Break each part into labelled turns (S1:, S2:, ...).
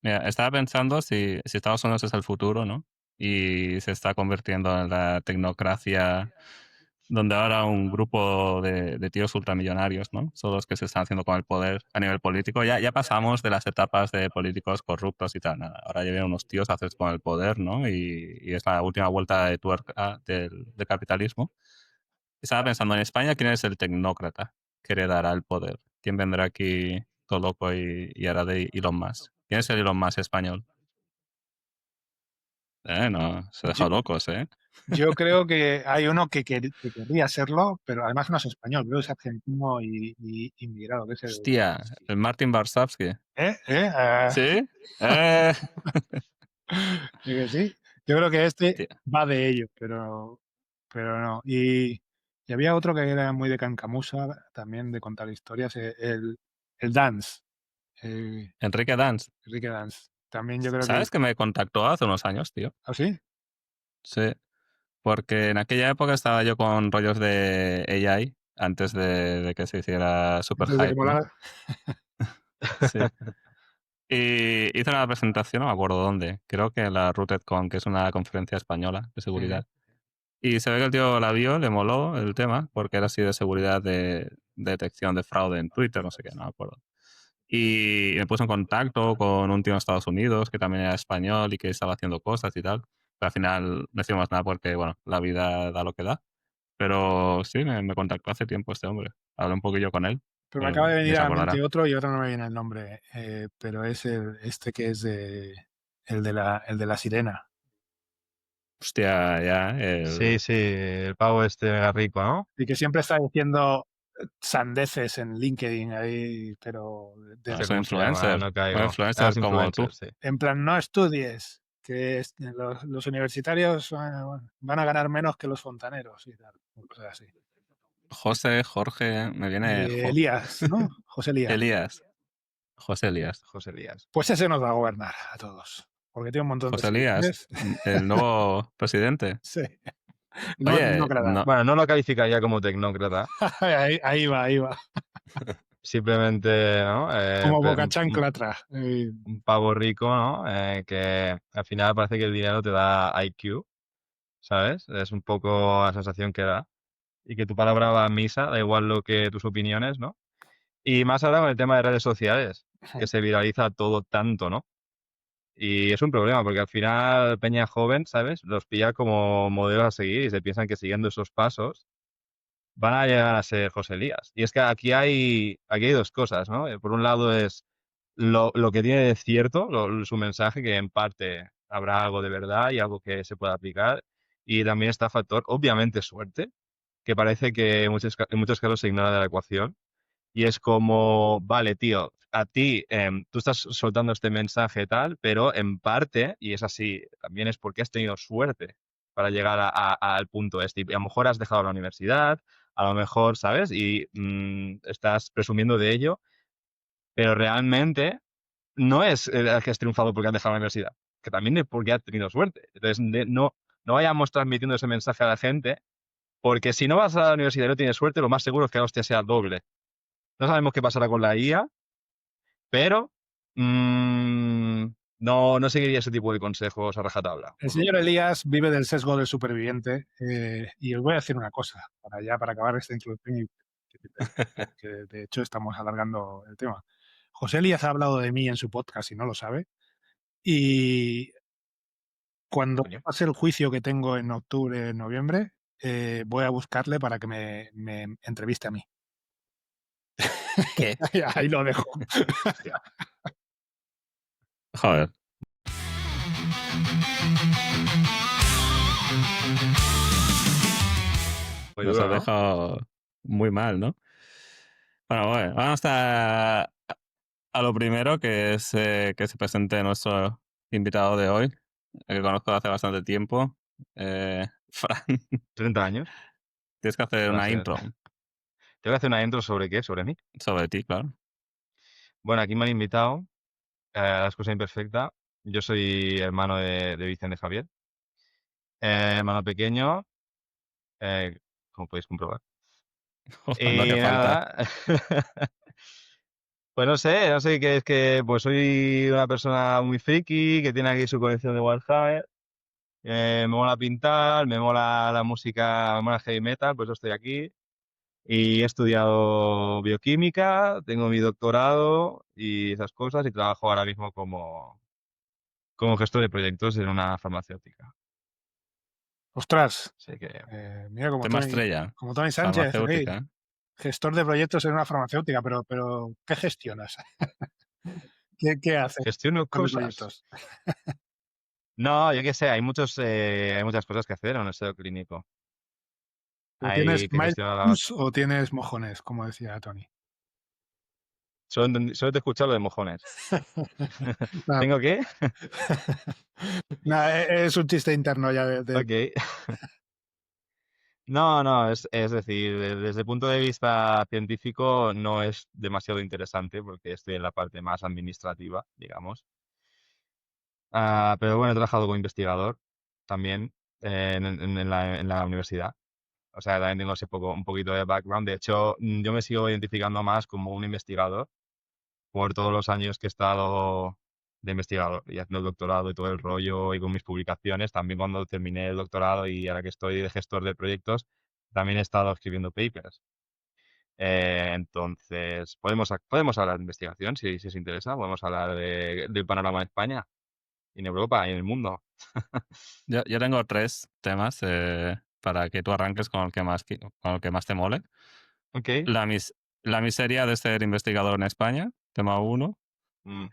S1: Mira, estaba pensando si Estados Unidos es el futuro, ¿no? Y se está convirtiendo en la tecnocracia, donde ahora un grupo de tíos ultramillonarios, ¿no? Son los que se están haciendo con el poder a nivel político. Ya pasamos de las etapas de políticos corruptos y tal, nada. Ahora ya vienen unos tíos a hacerse con el poder, ¿no? Y es la última vuelta de tuerca del capitalismo. Estaba pensando en España, ¿quién es el tecnócrata que heredará el poder? ¿Quién vendrá aquí todo loco y hará de Elon Musk? ¿Quién es el Elon Musk español? No, se
S2: Yo,
S1: deja locos, ¿eh?
S2: yo creo que hay uno que querría serlo, pero además no es español, creo que es argentino y inmigrado, que es el...
S1: Hostia, el Martin Barsavsky.
S2: ¿Eh? ¿Eh?
S1: ¿Sí? Eh.
S2: ¿Sí que sí? Yo creo que este
S1: Hostia.
S2: va de ello, pero no. Y había otro que era muy de Cancamusa, también de contar historias, el Dance, eh,
S1: Enrique Danz.
S2: Enrique Dance. También yo creo que...
S1: ¿Sabes que me contactó hace unos años, tío?
S2: ¿Ah, sí?
S1: Sí, porque en aquella época estaba yo con rollos de AI, antes de que se hiciera super
S2: Antes de que
S1: hype, ¿no?
S2: molara.
S1: Sí. Y hice una presentación, no me acuerdo dónde, creo que en la RootedCon, que es una conferencia española de
S2: Ujú.
S1: seguridad. Y se ve que el tío la vio, le moló el tema, porque era así de seguridad de detección de fraude en Twitter, no sé qué, no me acuerdo. Y me puso en contacto con un tío en Estados Unidos que también era español y que estaba haciendo cosas y tal. Pero al final no hicimos nada porque, bueno, la vida da lo que da. Pero sí, me contactó hace tiempo este hombre. Hablé un poquillo con él,
S2: Pero me
S1: pero
S2: acaba de
S1: ni
S2: venir
S1: se
S2: a la mente
S1: acordará.
S2: otro y ahora no me viene el nombre, pero es este que es el de la sirena.
S1: Hostia, ya,
S3: Sí, sí, el pavo este mega rico, ¿no?
S2: Y que siempre está diciendo sandeces en LinkedIn ahí, pero
S3: No
S1: es
S3: sé
S1: un
S3: cómo se llama,
S1: influencer.
S3: no
S1: Un
S3: caigo. Ah,
S1: influencer
S3: es
S1: como tú.
S3: influencer, sí.
S2: en plan, no estudies, que los universitarios van a ganar menos que los fontaneros y tal, o cosas así.
S1: José, Jorge, me viene
S2: Elías, ¿no? José Elías.
S1: Elías. José Elías.
S3: José Elías.
S2: Pues ese nos va a gobernar a todos, porque tiene un montón de
S1: José Elías,
S2: seguidores.
S1: el nuevo presidente.
S2: Sí, no
S1: Oye,
S2: tecnócrata.
S1: no,
S3: Bueno, no lo calificaría como tecnócrata,
S2: Ahí va, ahí va.
S3: simplemente, ¿no?
S2: Como boca chancla atrás.
S3: Un pavo rico, ¿no? Que al final parece que el dinero te da IQ, ¿sabes? Es un poco la sensación que da. Y que tu palabra va a misa, da igual lo que tus opiniones, ¿no? Y más ahora con el tema de redes sociales, que se viraliza todo tanto, ¿no? Y es un problema, porque al final peña joven, ¿sabes? Los pilla como modelos a seguir y se piensan que siguiendo esos pasos van a llegar a ser José Elías. Y es que aquí hay dos cosas, ¿no? Por un lado es lo que tiene de cierto, su mensaje, que en parte habrá algo de verdad y algo que se pueda aplicar. Y también está el factor, obviamente, suerte, que parece que en muchos casos se ignora de la ecuación. Y es como, vale, tío, a ti, tú estás soltando este mensaje tal, pero en parte, y es así, también es porque has tenido suerte para llegar al punto este. Y a lo mejor has dejado la universidad, a lo mejor, ¿sabes? Y estás presumiendo de ello, pero realmente no es que has triunfado porque has dejado la universidad, que también es porque has tenido suerte. Entonces, no vayamos transmitiendo ese mensaje a la gente, porque si no vas a la universidad y no tienes suerte, lo más seguro es que la hostia sea doble. No sabemos qué pasará con la IA, pero no seguiría ese tipo de consejos a rajatabla,
S2: El
S3: por lo
S2: señor
S3: menos.
S2: Elías vive del sesgo del superviviente y os voy a decir una cosa, para acabar esta introducción y que de hecho estamos alargando el tema. José Elías ha hablado de mí en su podcast y no lo sabe. Y cuando
S3: Coño.
S2: pase el juicio que tengo en octubre, noviembre, voy a buscarle para que me entreviste a mí.
S1: ¿qué?
S2: Ahí lo dejo.
S3: Hostia.
S1: Joder.
S3: Muy
S1: Nos
S3: duro,
S1: has
S3: ¿no?
S1: dejado muy mal, ¿no? Bueno, vamos a lo primero, que se presente nuestro invitado de hoy, el que conozco de hace bastante tiempo. Fran,
S3: 30 años,
S1: tienes que hacer
S3: va a
S1: una
S3: ser.
S1: intro
S3: Tengo que hacer una intro sobre qué, sobre mí.
S1: sobre ti, claro.
S3: Bueno, aquí me han invitado a Las Cosas Imperfectas. Yo soy hermano de Vicente Javier, hermano pequeño, eh, como podéis comprobar.
S1: No
S3: Y
S1: hacía falta.
S3: nada, Pues no sé qué es que pues soy una persona muy friki que tiene aquí su colección de Warhammer. Me mola pintar, me mola la música, me mola el heavy metal, por eso estoy aquí. Y he estudiado bioquímica, tengo mi doctorado y esas cosas, y trabajo ahora mismo como gestor de proyectos en una farmacéutica.
S2: Ostras,
S3: Así que,
S2: mira,
S1: Tema estrella,
S2: como Tony Sánchez,
S1: farmacéutica.
S2: gestor de proyectos en una farmacéutica, pero ¿qué gestionas? ¿Qué haces
S3: gestiono
S2: con los
S3: cosas.
S2: proyectos?
S3: No, yo qué sé, hay muchas cosas que hacer en un estudio clínico.
S2: ¿Pero tienes
S3: Hay que gestionar.
S2: milestones o tienes mojones, como decía Tony?
S3: Solo te he escuchado lo de mojones.
S2: Nada,
S3: ¿Tengo qué?
S2: nada, es un chiste interno ya
S3: Ok. No, es decir, desde el punto de vista científico no es demasiado interesante porque estoy en la parte más administrativa, digamos. Pero bueno, he trabajado como investigador también en la universidad. O sea, también tengo un poquito de background. De hecho, yo me sigo identificando más como un investigador por todos los años que he estado de investigador y haciendo el doctorado y todo el rollo y con mis publicaciones. También cuando terminé el doctorado y ahora que estoy de gestor de proyectos, también he estado escribiendo papers. Entonces, podemos hablar de investigación si os interesa. Podemos hablar del panorama en España, en Europa y en el mundo.
S1: Yo tengo 3 temas para que tú arranques con el que más te mole.
S3: Ok.
S1: La miseria de ser investigador en España, tema 1.
S3: Mm,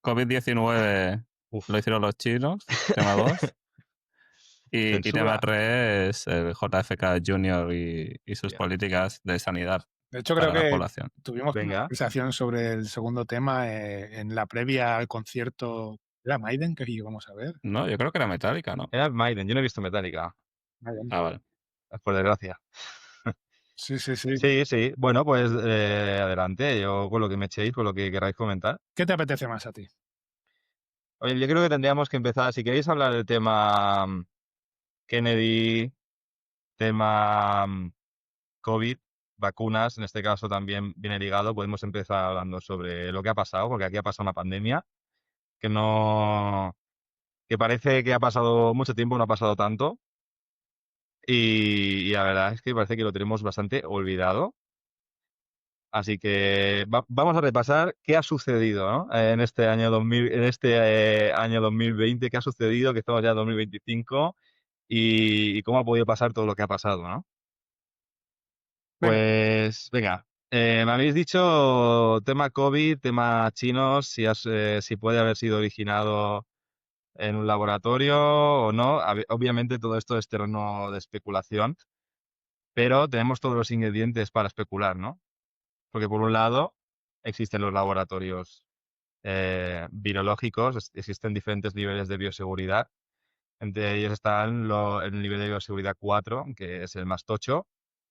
S1: COVID-19
S3: Uf.
S1: lo hicieron los chinos, tema 2. Y tema
S3: Censura.
S1: 3, el JFK Junior y sus
S3: Yeah.
S1: políticas de sanidad
S2: De hecho, creo
S1: para la
S2: que
S1: población.
S2: tuvimos una
S3: Venga.
S2: conversación sobre el segundo tema en la previa al concierto. ¿Era Maiden que íbamos a ver?
S1: No, yo creo que era Metallica, ¿no?
S3: Era Maiden, yo no he visto Metallica,
S2: Maiden.
S1: Vale.
S3: por desgracia.
S2: Sí, sí, sí.
S3: Sí. Bueno, pues adelante, yo con lo que me echéis, con lo que queráis comentar.
S2: ¿Qué te apetece más a ti?
S3: Oye, yo creo que tendríamos que empezar, si queréis hablar del tema Kennedy, tema COVID, vacunas, en este caso también viene ligado, podemos empezar hablando sobre lo que ha pasado, porque aquí ha pasado una pandemia que no, que parece que ha pasado mucho tiempo, no ha pasado tanto, y la verdad es que parece que lo tenemos bastante olvidado. Así que vamos a repasar qué ha sucedido, ¿no? En este año 2000, en este año 2020, qué ha sucedido, que estamos ya en 2025 y cómo ha podido pasar todo lo que ha pasado, ¿no?
S2: Venga,
S3: Pues venga, me habéis dicho tema COVID, tema chinos, si puede haber sido originado en un laboratorio o no. Obviamente todo esto es terreno de especulación, pero tenemos todos los ingredientes para especular, ¿no? Porque por un lado existen los laboratorios virológicos, existen diferentes niveles de bioseguridad. Entre ellos están el nivel de bioseguridad 4, que es el más tocho,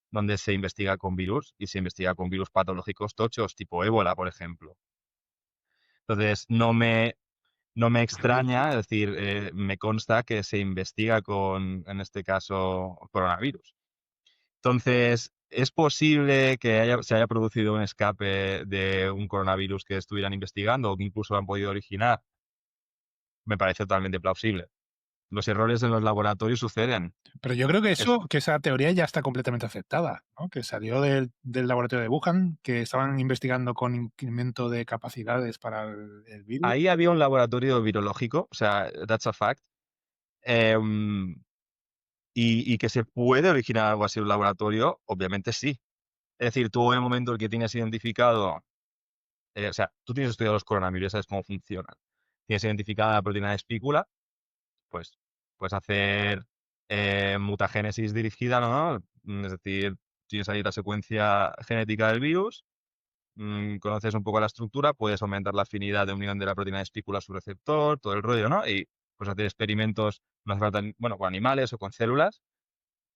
S3: donde se investiga con virus y se investiga con virus patológicos tochos, tipo ébola, por ejemplo. Entonces, no me extraña, es decir, me consta que se investiga en este caso, coronavirus. Entonces, ¿es posible que se haya producido un escape de un coronavirus que estuvieran investigando o que incluso lo han podido originar? Me parece totalmente plausible. Los errores en los laboratorios suceden.
S2: pero yo creo que
S3: Es-
S2: esa teoría ya está completamente aceptada, ¿no? Que salió del laboratorio de Wuhan, que estaban investigando con incremento de capacidades para el virus.
S3: Ahí había un laboratorio virológico, o sea, that's a fact. em, y que se puede originar algo así en un laboratorio, obviamente sí. Es decir, tú en el momento en el que tienes identificado, o sea, tú tienes estudiado los coronavirus, sabes cómo funcionan. Tienes identificada la proteína de espícula, pues puedes hacer mutagénesis dirigida, ¿no? Es decir, tienes ahí la secuencia genética del virus, conoces un poco la estructura, puedes aumentar la afinidad de unión de la proteína de espícula a su receptor, todo el rollo, ¿no? Y pues hacer experimentos, no hace falta, bueno, con animales o con células,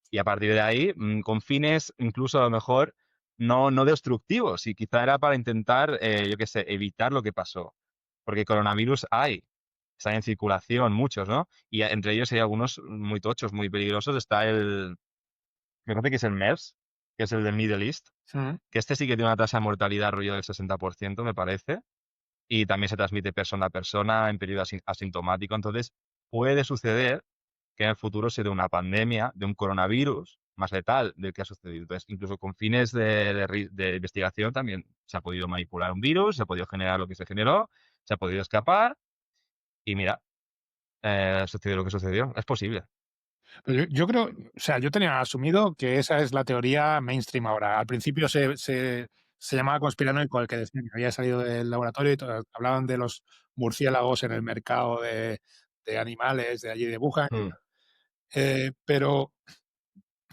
S3: y a partir de ahí, con fines incluso a lo mejor no destructivos, y quizá era para intentar, yo qué sé, evitar lo que pasó. Porque coronavirus están en circulación muchos, ¿no? Y entre ellos hay algunos muy tochos, muy peligrosos. Está me parece que es el MERS, que es el del Middle East,
S2: Mm.
S3: que este sí que tiene una tasa de mortalidad rollo del 60%, me parece, y también se transmite persona a persona en periodo asintomático. Entonces, puede suceder que en el futuro se dé una pandemia de un coronavirus más letal del que ha sucedido. Entonces, incluso con fines de investigación también se ha podido manipular un virus, se ha podido generar lo que se generó, se ha podido escapar y mira, sucedió lo que sucedió. Es posible.
S2: Pero yo creo, o sea, yo tenía asumido que esa es la teoría mainstream ahora. Al principio se llamaba conspiranoico el que decía que había salido del laboratorio y hablaban de los murciélagos en el mercado de animales de allí de Wuhan.
S3: Mm.
S2: Pero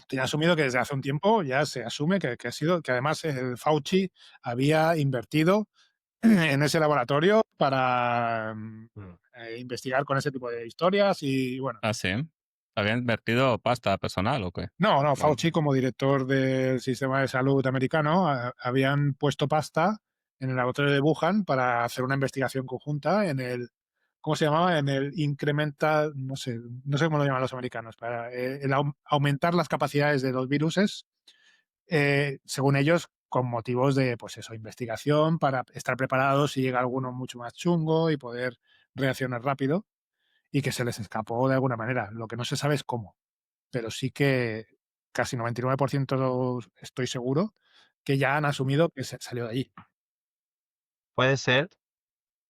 S2: tenía asumido que desde hace un tiempo ya se asume que ha sido, que además el Fauci había invertido en ese laboratorio para
S3: Mm.
S2: investigar con ese tipo de historias y bueno.
S1: Ah, sí. ¿Habían invertido pasta personal o qué?
S2: No,
S3: Bueno,
S2: Fauci como director del sistema de salud americano habían puesto pasta en el laboratorio de Wuhan para hacer una investigación conjunta en el, ¿cómo se llamaba? En el incremental, no sé cómo lo llaman los americanos, para aumentar las capacidades de los viruses, según ellos, con motivos de, pues eso, investigación, para estar preparados si llega alguno mucho más chungo y poder reaccionar rápido y que se les escapó de alguna manera. Lo que no se sabe es cómo, pero sí que casi 99% estoy seguro que ya han asumido que se salió de allí.
S3: puede ser,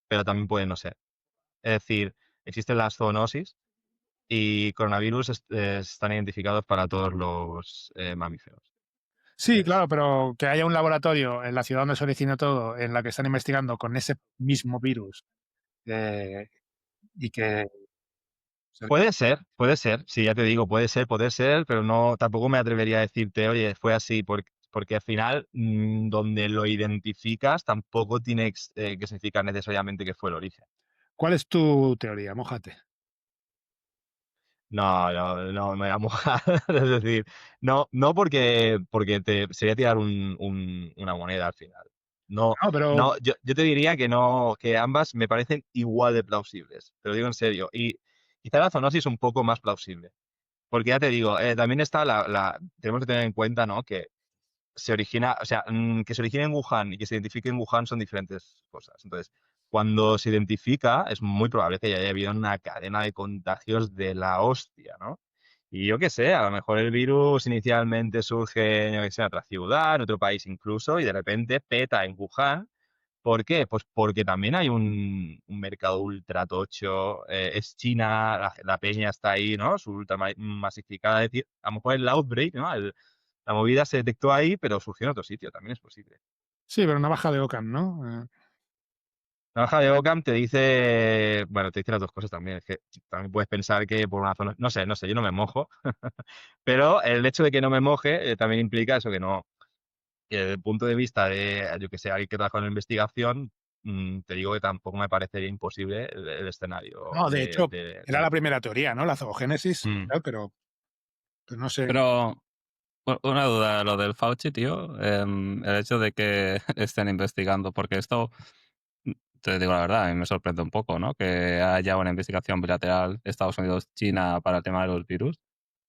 S3: pero también puede no ser. Es decir, existen las zoonosis y coronavirus están identificados para todos los mamíferos.
S2: Sí,
S3: Es-
S2: claro, pero que haya un laboratorio en la ciudad donde se originó todo, en la que están investigando con ese mismo virus, eh, y que
S3: puede ser, sí, ya te digo, puede ser, pero no, tampoco me atrevería a decirte, oye, fue así, porque al final, donde lo identificas, tampoco tiene que significar necesariamente que fue el origen.
S2: ¿Cuál es tu teoría? Mójate.
S3: No, no, no me voy a mojar. Es decir, no porque sería tirar una moneda al final. No,
S2: No, pero
S3: no, yo te diría que no, que ambas me parecen igual de plausibles. Te lo digo en serio. Y quizá la zoonosis un poco más plausible. Porque ya te digo, también está tenemos que tener en cuenta, ¿no? Que se origina, o sea, que se origine en Wuhan y que se identifique en Wuhan son diferentes cosas. Entonces, cuando se identifica, es muy probable que ya haya habido una cadena de contagios de la hostia, ¿no? Y yo qué sé, a lo mejor el virus inicialmente surge, yo qué sé, en otra ciudad, en otro país incluso, y de repente peta en Wuhan. ¿Por qué? Pues porque también hay un mercado ultra tocho, es China, la peña está ahí, ¿no? Su ultra masificada, es decir, a lo mejor el outbreak, ¿no? La movida se detectó ahí, pero surgió en otro sitio, también es posible.
S2: sí, pero una baja de Ockham, ¿no?
S3: La baja de Occam te dice, bueno, te dice las dos cosas también, es que también puedes pensar que por una zona, no sé, yo no me mojo, pero el hecho de que no me moje también implica eso, que desde el punto de vista de, yo que sé, alguien que trabaja en la investigación, te digo que tampoco me parecería imposible el escenario
S2: No, de hecho, era la
S3: del...
S2: primera teoría, ¿no? La zoogénesis,
S3: Mm.
S2: tal, pero no sé.
S1: Pero una duda, lo del Fauci, tío, el hecho de que estén investigando, porque esto, mm, te digo la verdad, a mí me sorprende un poco, ¿no? Que haya una investigación bilateral Estados Unidos-China para el tema de los virus.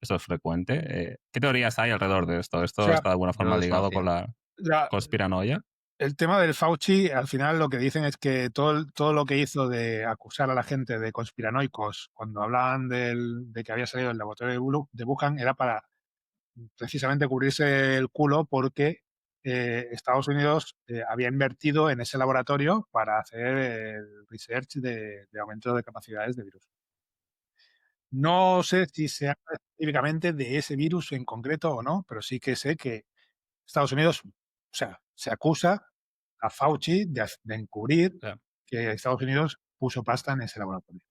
S1: Eso es frecuente. ¿Qué teorías hay alrededor de esto?
S2: O
S1: ¿Esto
S2: sea,
S1: está de alguna
S3: Yo lo
S1: forma ligado con
S3: desconocía.
S1: la
S2: la-
S1: conspiranoia?
S2: el tema del Fauci, al final lo que dicen es que todo lo que hizo de acusar a la gente de conspiranoicos cuando hablaban de que había salido del laboratorio de Wuhan era para precisamente cubrirse el culo porque Estados Unidos había invertido en ese laboratorio para hacer el research de aumento de capacidades de virus. No sé si se habla específicamente de ese virus en concreto o no, pero sí que sé que Estados Unidos, o sea, se acusa a Fauci de encubrir
S1: O sea,
S2: que Estados Unidos puso pasta en ese laboratorio.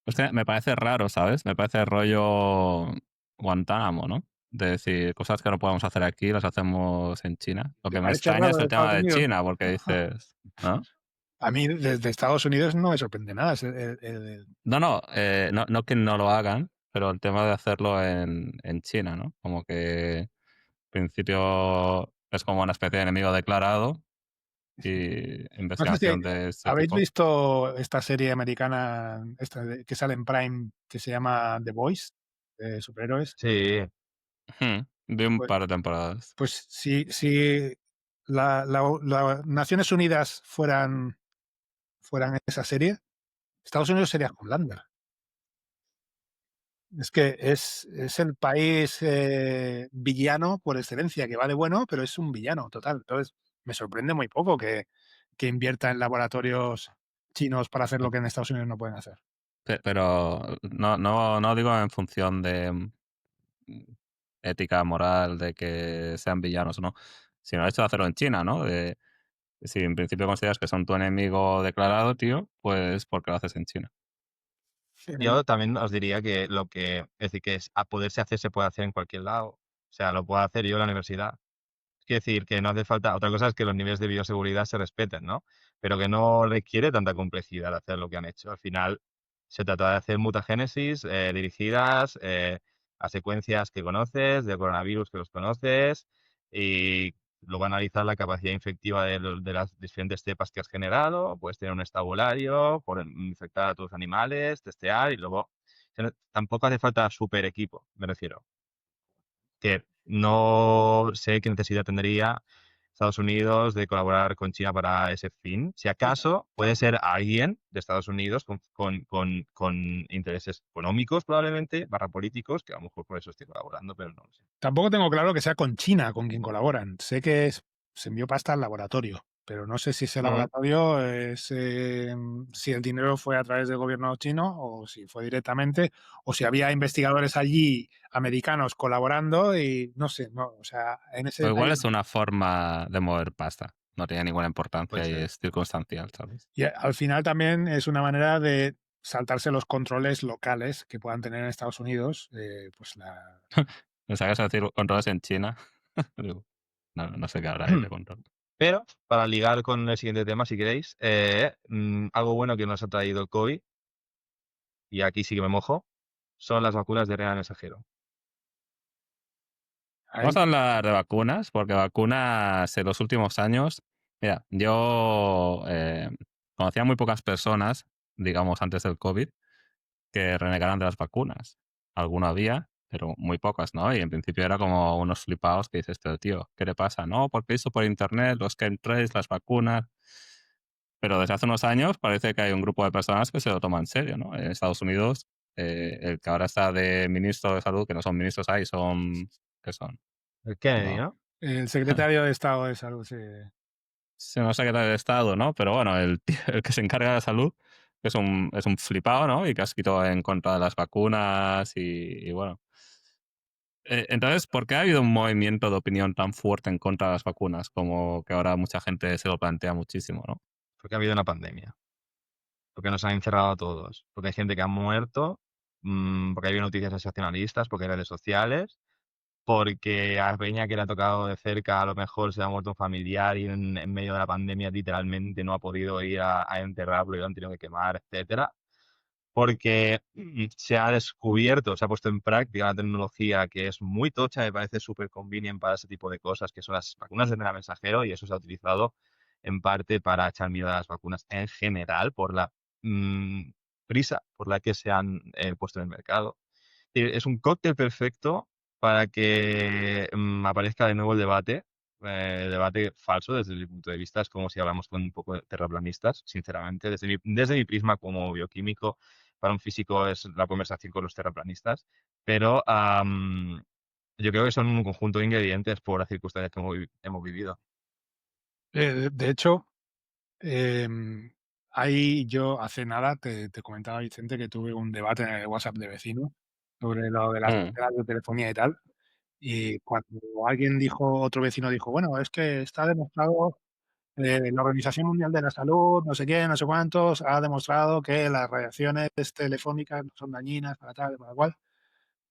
S1: hostia, me parece raro, ¿sabes? Me parece rollo Guantánamo, ¿no? De decir, cosas que no podemos hacer aquí, las hacemos en China. Lo
S2: ¿Te
S1: que me
S2: parece
S1: extraña
S2: raro
S1: es
S2: de
S1: el tema
S2: Estados
S1: de
S2: Unidos?
S1: China, porque dices, ¿no?
S2: A mí desde Estados Unidos no me sorprende nada.
S1: No que no lo hagan, pero el tema de hacerlo en China, ¿no? Como que en principio es como una especie de enemigo declarado y
S2: No sé si
S1: investigación de este
S2: habéis
S1: tipo.
S2: visto esta serie americana que sale en Prime que se llama The Boys, de superhéroes.
S3: Sí,
S1: Ujú. De un
S2: Pues,
S1: par de temporadas.
S2: pues si las Naciones Unidas fueran esa serie, Estados Unidos sería Homelander. Es que es el país villano por excelencia, que va de bueno, pero es un villano total. Entonces, me sorprende muy poco que invierta en laboratorios chinos para hacer lo que en Estados Unidos no pueden hacer.
S1: Pero no digo en función de ética, moral, de que sean villanos o no, sino el hecho de hacerlo en China, ¿no? Si en principio consideras que son tu enemigo declarado, tío, pues ¿por qué lo haces en China?
S3: Yo también os diría que es decir, que a poderse hacer se puede hacer en cualquier lado. O sea, lo puedo hacer yo en la universidad. Quiero decir que no hace falta, otra cosa es que los niveles de bioseguridad se respeten, ¿no? Pero que no requiere tanta complejidad hacer lo que han hecho. Al final se trata de hacer mutagénesis dirigidas a secuencias que conoces, de coronavirus que los conoces, y luego analizar la capacidad infectiva de las diferentes cepas que has generado. Puedes tener un estabulario, infectar a tus animales, testear y luego. Tampoco hace falta super equipo, me refiero que no sé qué necesidad tendría Estados Unidos de colaborar con China para ese fin. Si acaso puede ser alguien de Estados Unidos con intereses económicos probablemente, barra políticos, que a lo mejor por eso esté colaborando, pero no lo sé.
S2: Tampoco tengo claro que sea con China con quien colaboran. Sé que se envió pasta al laboratorio, pero no sé si ese
S3: Ujú.
S2: laboratorio si el dinero fue a través del gobierno chino o si fue directamente, o si había investigadores allí americanos colaborando y no sé, no, o sea, en ese
S1: O igual
S2: detalle
S1: es una forma de mover pasta. No tiene ninguna
S3: Puede
S1: importancia y
S3: ser.
S1: es circunstancial, ¿sabes?
S2: y al final también es una manera de saltarse los controles locales que puedan tener en Estados Unidos, pues
S1: Me sacas a decir controles en China. Digo, no sé qué habrá ahí de control.
S3: Pero para ligar con el siguiente tema, si queréis, algo bueno que nos ha traído el COVID, y aquí sí que me mojo, son las vacunas de RNA mensajero.
S2: ahí,
S1: Vamos a hablar de vacunas, porque vacunas en los últimos años, mira, yo conocía muy pocas personas, digamos antes del COVID, que renegaran de las vacunas. Alguno había, pero muy pocas, ¿no? Y en principio era como unos flipados que dices, este tío, ¿qué le pasa? No, porque hizo por internet los chemtrails, las vacunas. Pero desde hace unos años parece que hay un grupo de personas que se lo toma en serio, ¿no? En Estados Unidos, el que ahora está de ministro de salud, que no son ministros ahí, son, ¿qué son?
S3: El Kennedy,
S1: No,
S3: ¿no?
S2: el secretario de Estado de Salud, sí.
S1: sí, no sé qué tal el Estado, ¿no? Pero bueno, el que se encarga de la salud es un flipado, ¿no? Y que ha escrito en contra de las vacunas y bueno. Entonces, ¿por qué ha habido un movimiento de opinión tan fuerte en contra de las vacunas? Como que ahora mucha gente se lo plantea muchísimo, ¿no?
S3: Porque ha habido una pandemia. Porque nos han encerrado a todos. Porque hay gente que ha muerto. Porque hay noticias sensacionalistas. Porque hay redes sociales. Porque a Peña que le ha tocado de cerca, a lo mejor se le ha muerto un familiar y en medio de la pandemia literalmente no ha podido ir a enterrarlo y lo han tenido que quemar, etcétera. Porque se ha descubierto, se ha puesto en práctica una tecnología que es muy tocha, me parece súper convenient para ese tipo de cosas, que son las vacunas de RNA mensajero, y eso se ha utilizado en parte para echar miedo a las vacunas en general por la mm, prisa por la que se han puesto en el mercado. Es un cóctel perfecto para que aparezca de nuevo el debate falso desde mi punto de vista. Es como si hablamos con un poco de terraplanistas, sinceramente, desde mi prisma como bioquímico. Para un físico es la conversación con los terraplanistas, pero yo creo que son un conjunto de ingredientes por las circunstancias que hemos vivido.
S2: De hecho, ahí yo hace nada te comentaba, Vicente, que tuve un debate en el WhatsApp de vecinos sobre lo de las
S1: Mm.
S2: antenas de telefonía y tal. Y cuando otro vecino dijo, bueno, es que está demostrado, la Organización Mundial de la Salud, no sé qué, no sé cuántos, ha demostrado que las radiaciones telefónicas no son dañinas para tal, para cual.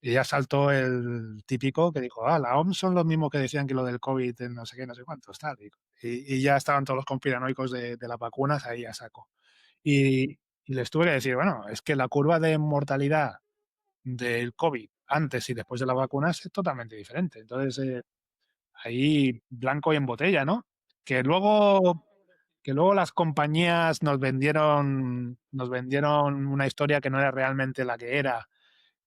S2: Y ya saltó el típico que dijo, la OMS son los mismos que decían que lo del COVID, no sé qué, no sé cuántos, tal. Y ya estaban todos los conspiranoicos de las vacunas ahí a saco. Y, y les tuve que decir, bueno, es que la curva de mortalidad del COVID antes y después de las vacunas es totalmente diferente. Entonces, ahí blanco y en botella, ¿no? Que luego, que luego las compañías nos vendieron una historia que no era realmente la que era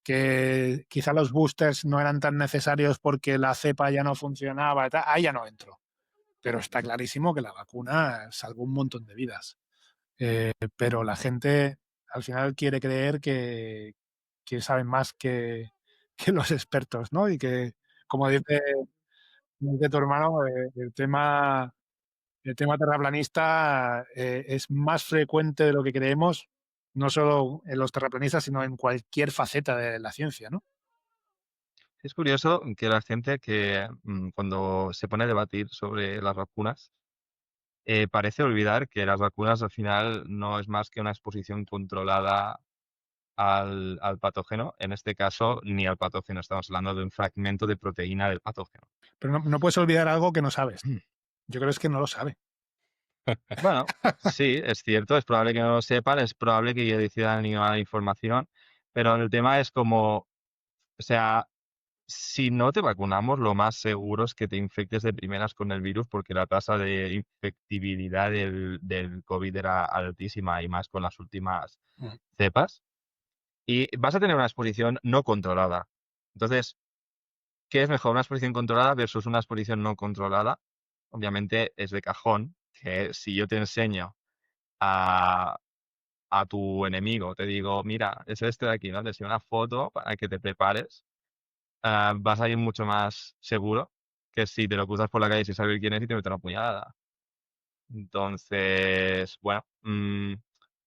S2: que quizá los boosters no eran tan necesarios porque la cepa ya no funcionaba, ahí ya no entro. Pero está clarísimo que la vacuna salvó un montón de vidas. Pero la gente al final quiere creer que saben más que los expertos, ¿no? Y que, como dice tu hermano, el tema terraplanista es más frecuente de lo que creemos, no solo en los terraplanistas, sino en cualquier faceta de la ciencia, ¿no?
S3: Es curioso que la gente que cuando se pone a debatir sobre las vacunas, parece olvidar que las vacunas al final no es más que una exposición controlada al patógeno. En este caso, ni al patógeno, estamos hablando de un fragmento de proteína del patógeno.
S2: Pero no puedes olvidar algo que no sabes. Yo creo es que no lo sabe.
S3: Bueno, sí, es cierto, es probable que no lo sepan, es probable que decidan ignorar la información, pero el tema es como, o sea, si no te vacunamos, lo más seguro es que te infectes de primeras con el virus porque la tasa de infectibilidad del COVID era altísima y más con las últimas
S2: Mm.
S3: cepas. Y vas a tener una exposición no controlada. Entonces, ¿qué es mejor? ¿Una exposición controlada versus una exposición no controlada? Obviamente es de cajón que si yo te enseño a, a tu enemigo, te digo, mira, es este de aquí, ¿no? Te enseño una foto para que te prepares, vas a ir mucho más seguro que si te lo cruzas por la calle sin saber quién es y te mete una puñalada. Entonces, bueno,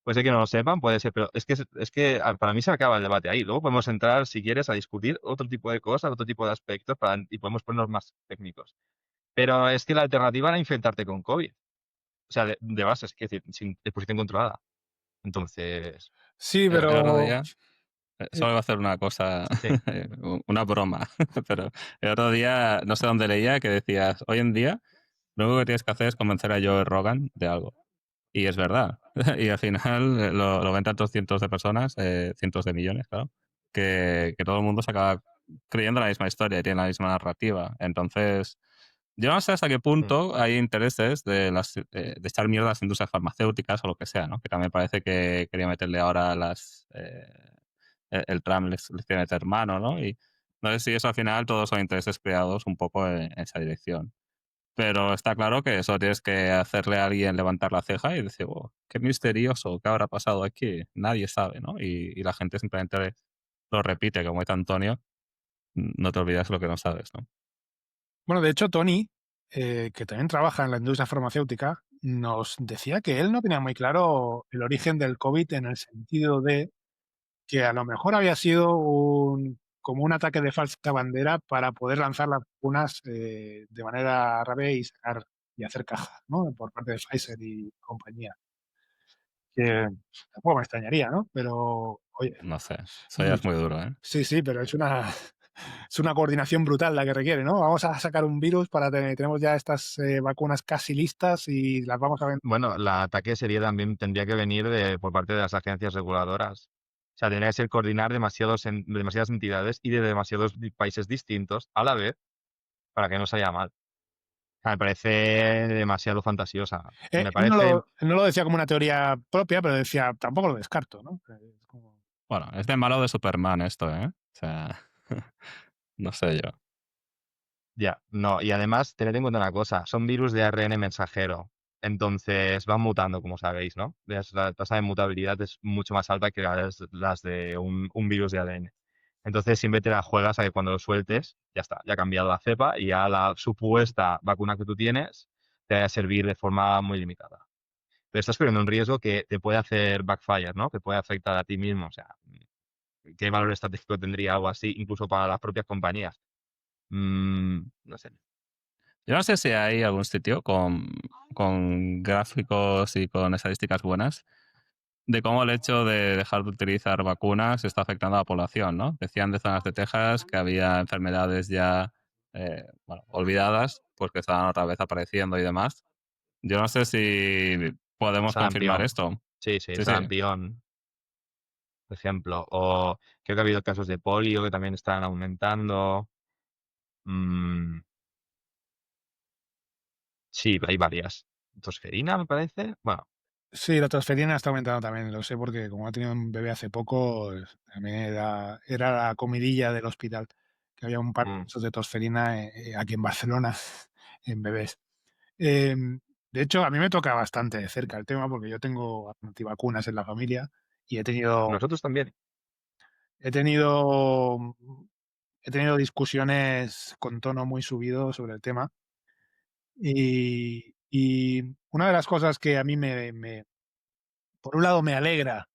S3: puede ser que no lo sepan, puede ser, pero es que para mí se acaba el debate ahí. Luego podemos entrar, si quieres, a discutir otro tipo de cosas, otro tipo de aspectos y podemos ponernos más técnicos. Pero es que la alternativa era infectarte con COVID. O sea, de base, es decir, sin exposición controlada. Entonces,
S2: Sí,
S1: El otro
S2: pero
S1: día, solo iba a hacer una cosa,
S3: sí.
S1: una broma, pero el otro día, no sé dónde leía, que decías, hoy en día, lo único que tienes que hacer es convencer a Joe Rogan de algo. Y es verdad. Y al final lo ven tantos cientos de personas, cientos de millones, claro, que todo el mundo se acaba creyendo la misma historia y tiene la misma narrativa. Entonces, yo no sé hasta qué
S3: Mm.
S1: punto hay intereses de echar mierda a las industrias farmacéuticas o lo que sea, ¿no? Que también parece que quería meterle ahora el Trump les quiere meter mano, ¿no? Y no sé si eso al final todos son intereses creados un poco en esa dirección. Pero está claro que eso tienes que hacerle a alguien levantar la ceja y decir, "Oh, qué misterioso, ¿qué habrá pasado aquí? Nadie sabe, ¿no?" Y la gente simplemente lo repite, como dice Antonio, no te olvides lo que no sabes, ¿no?
S2: bueno, de hecho, Tony, que también trabaja en la industria farmacéutica, nos decía que él no tenía muy claro el origen del COVID en el sentido de que a lo mejor había sido como un ataque de falsa bandera para poder lanzar las vacunas de manera rápida y hacer caja, ¿no? Por parte de Pfizer y compañía. Que tampoco me extrañaría, ¿no? Pero, oye,
S1: No sé, eso ya
S2: mm,
S1: es muy duro, ¿eh?
S2: sí, sí, pero es una coordinación brutal la que requiere, ¿no? Vamos a sacar un virus tenemos ya estas vacunas casi listas y las vamos a vender.
S3: Bueno, el ataque tendría que venir por parte de las agencias reguladoras. O sea, tendría que ser coordinar demasiadas entidades y de demasiados países distintos a la vez para que no salga mal. O sea, me parece demasiado fantasiosa. Me parece,
S2: Él no lo decía como una teoría propia, pero decía, tampoco lo descarto, ¿no? Es como-
S1: Bueno, es de malo de Superman esto, ¿eh? O sea, no sé yo.
S3: ya, no. Y además, tened en cuenta una cosa, son virus de ARN mensajero. Entonces van mutando, como sabéis, ¿no? La tasa de mutabilidad es mucho más alta que las de un virus de ADN. Entonces siempre te la juegas a que cuando lo sueltes, ya está, ya ha cambiado la cepa y ya la supuesta vacuna que tú tienes te va a servir de forma muy limitada. Pero estás corriendo un riesgo que te puede hacer backfire, ¿no? Que puede afectar a ti mismo. O sea, ¿qué valor estratégico tendría algo así, incluso para las propias compañías? No sé.
S1: Yo no sé si hay algún sitio con gráficos y con estadísticas buenas de cómo el hecho de dejar de utilizar vacunas está afectando a la población, ¿no? Decían de zonas de Texas que había enfermedades ya, bueno, olvidadas, pues que estaban otra vez apareciendo y demás. Yo no sé si podemos confirmar
S3: Sarampión.
S1: esto.
S3: Sí, sí,
S1: Sí, sí.
S3: sarampión, por ejemplo. O creo que ha habido casos de polio que también están aumentando. Mm, sí, hay varias. Tosferina, me parece. Bueno,
S2: Sí, la tosferina está aumentando también, lo sé porque como ha tenido un bebé hace poco, también era la comidilla del hospital, que había un par de
S3: Mm.
S2: casos de tosferina, aquí en Barcelona, en bebés. Em, de hecho, a mí me toca bastante de cerca el tema, porque yo tengo antivacunas en la familia y
S3: Nosotros también.
S2: he tenido, he tenido discusiones con tono muy subido sobre el tema. Y una de las cosas que a mí por un lado me alegra,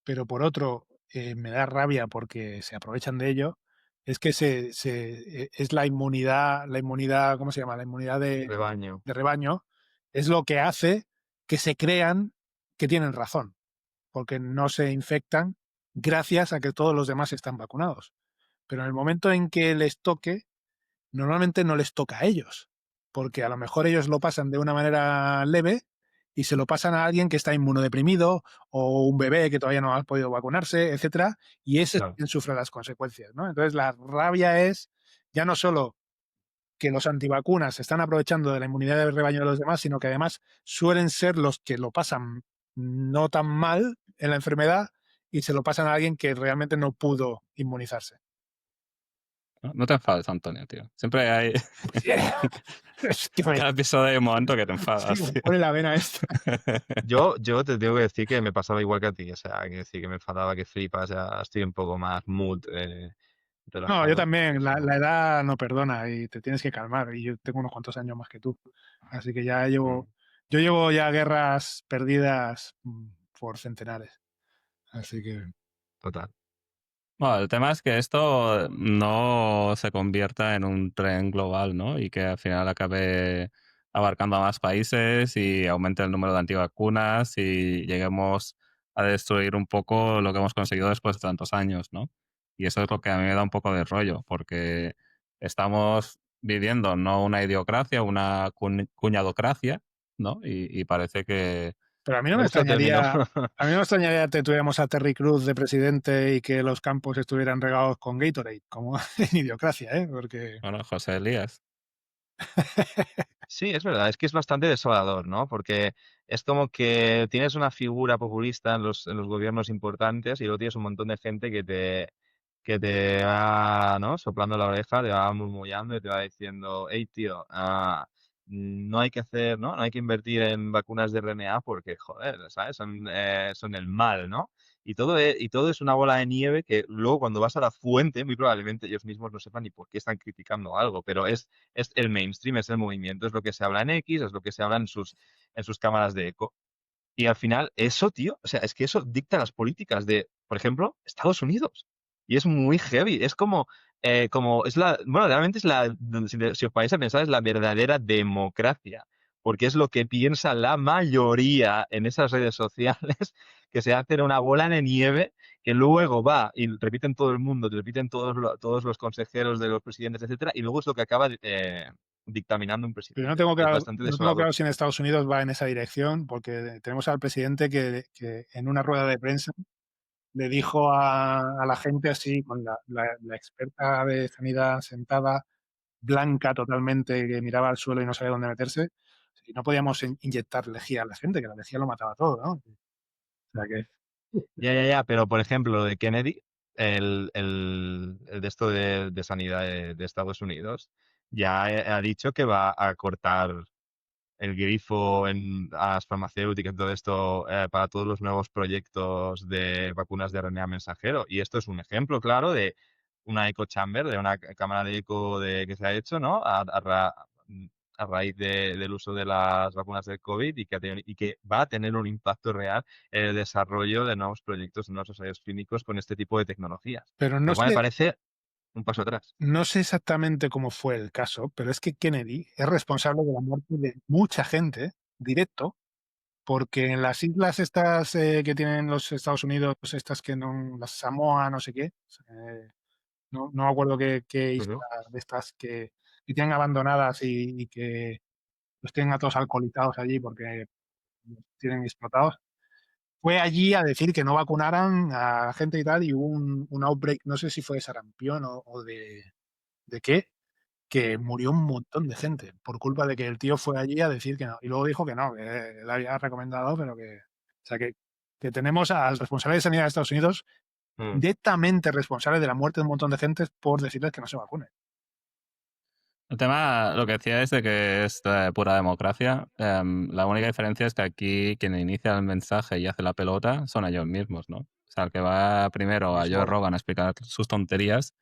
S2: pero por otro, me da rabia porque se aprovechan de ello, es que es la inmunidad, ¿cómo se llama? La inmunidad
S3: Rebaño.
S2: de rebaño, es lo que hace que se crean que tienen razón, porque no se infectan gracias a que todos los demás están vacunados. Pero en el momento en que les toque, normalmente no les toca a ellos, porque a lo mejor ellos lo pasan de una manera leve y se lo pasan a alguien que está inmunodeprimido o un bebé que todavía no ha podido vacunarse, etcétera, y ese es
S3: Claro.
S2: quien sufre las consecuencias, ¿no? Entonces la rabia es ya no solo que los antivacunas se están aprovechando de la inmunidad de rebaño de los demás, sino que además suelen ser los que lo pasan no tan mal en la enfermedad y se lo pasan a alguien que realmente no pudo inmunizarse.
S1: No te enfades, Antonio, tío. Siempre hay...
S2: Es que
S1: Cada episodio hay un momento que te
S2: sí,
S1: enfadas,
S2: me
S1: tío.
S2: pone la vena esta.
S3: Yo te tengo que decir que me pasaba igual que a ti, o sea, que decir que me enfadaba que flipas, ya estoy un poco más mood
S2: No, yo
S3: relajado, por
S2: también. La
S3: eso.
S2: edad no perdona y te tienes que calmar. Y yo tengo unos cuantos años más que tú. Así que
S3: Mm,
S2: yo llevo ya guerras perdidas por centenares. Así que,
S3: total.
S1: Bueno, el tema es que esto no se convierta en un tren global, ¿no? Y que al final acabe abarcando a más países y aumente el número de antivacunas y lleguemos a destruir un poco lo que hemos conseguido después de tantos años, ¿no? Y eso es lo que a mí me da un poco de rollo, porque estamos viviendo no una idiocracia, una cuñadocracia, ¿no? Y parece que...
S2: pero a mí no
S3: Me
S2: me
S3: gusta el término.
S2: extrañaría, a mí no me extrañaría que tuviéramos a Terry Cruz de presidente y que los campos estuvieran regados con Gatorade, como en Idiocracia, ¿eh? Porque
S1: Bueno, José Elías.
S3: Sí, es verdad, es que es bastante desolador, ¿no? Porque es como que tienes una figura populista en los gobiernos importantes y luego tienes un montón de gente que te va, ¿no? Soplando la oreja, te va murmullando y te va diciendo, hey, tío, no hay que hacer, ¿no? No hay que invertir en vacunas de RNA porque, joder, ¿sabes? Son el mal, ¿no? Y todo es una bola de nieve que luego cuando vas a la fuente, muy probablemente ellos mismos no sepan ni por qué están criticando algo, pero es el mainstream, es el movimiento, es lo que se habla en X, es lo que se habla en sus cámaras de eco. Y al final, eso, tío, o sea, es que eso dicta las políticas de, por ejemplo, Estados Unidos. Y es muy heavy. Es como es bueno, realmente es si os vais a pensar, es la verdadera democracia. Porque es lo que piensa la mayoría en esas redes sociales, que se hacen una bola de nieve que luego va y repiten todo el mundo, repiten todos los consejeros de los presidentes, etcétera, y luego es lo que acaba dictaminando un
S2: pero yo no
S3: presidente.
S2: tengo
S3: Y es
S2: claro,
S3: bastante
S2: no tengo
S3: desolador.
S2: claro si en Estados Unidos va en esa dirección, porque tenemos al presidente que en una rueda de prensa le dijo a la gente así, con la experta de sanidad sentada, blanca totalmente, que miraba al suelo y no sabía dónde meterse, y no podíamos inyectar lejía a la gente, que la lejía lo mataba todo, ¿no? O sea que,
S3: Ya, pero por ejemplo, lo de Kennedy, el de esto de sanidad de Estados Unidos, ya ha dicho que va a cortar el grifo a las farmacéuticas y todo esto para todos los nuevos proyectos de vacunas de RNA mensajero. Y esto es un ejemplo claro de una echo chamber, de una cámara de eco que se ha hecho, ¿no? A raíz del uso de las vacunas del COVID y que va a tener un impacto real en el desarrollo de nuevos proyectos, de nuevos ensayos clínicos con este tipo de tecnologías.
S2: pero
S3: Lo cual me parece un paso atrás.
S2: no sé exactamente cómo fue el caso, pero es que Kennedy es responsable de la muerte de mucha gente, directo, porque en las islas estas que tienen los Estados Unidos, estas que no, las Samoa, no sé qué, no me acuerdo qué isla
S3: Ujú.
S2: de estas que tienen abandonadas y que los tienen a todos alcoholizados allí porque los tienen explotados. Fue allí a decir que no vacunaran a la gente y tal, y hubo un outbreak, no sé si fue de sarampión o de qué, que murió un montón de gente por culpa de que el tío fue allí a decir que no. Y luego dijo que no, que él había recomendado, pero que sea, que tenemos al responsable de sanidad de Estados Unidos directamente responsable de la muerte de un montón de gente por decirles que no se vacunen.
S1: El tema, lo que decía es de que es pura democracia. La única diferencia es que aquí quien inicia el mensaje y hace la pelota son ellos mismos, ¿no? O sea, el que va primero a Joe Rogan a explicar sus tonterías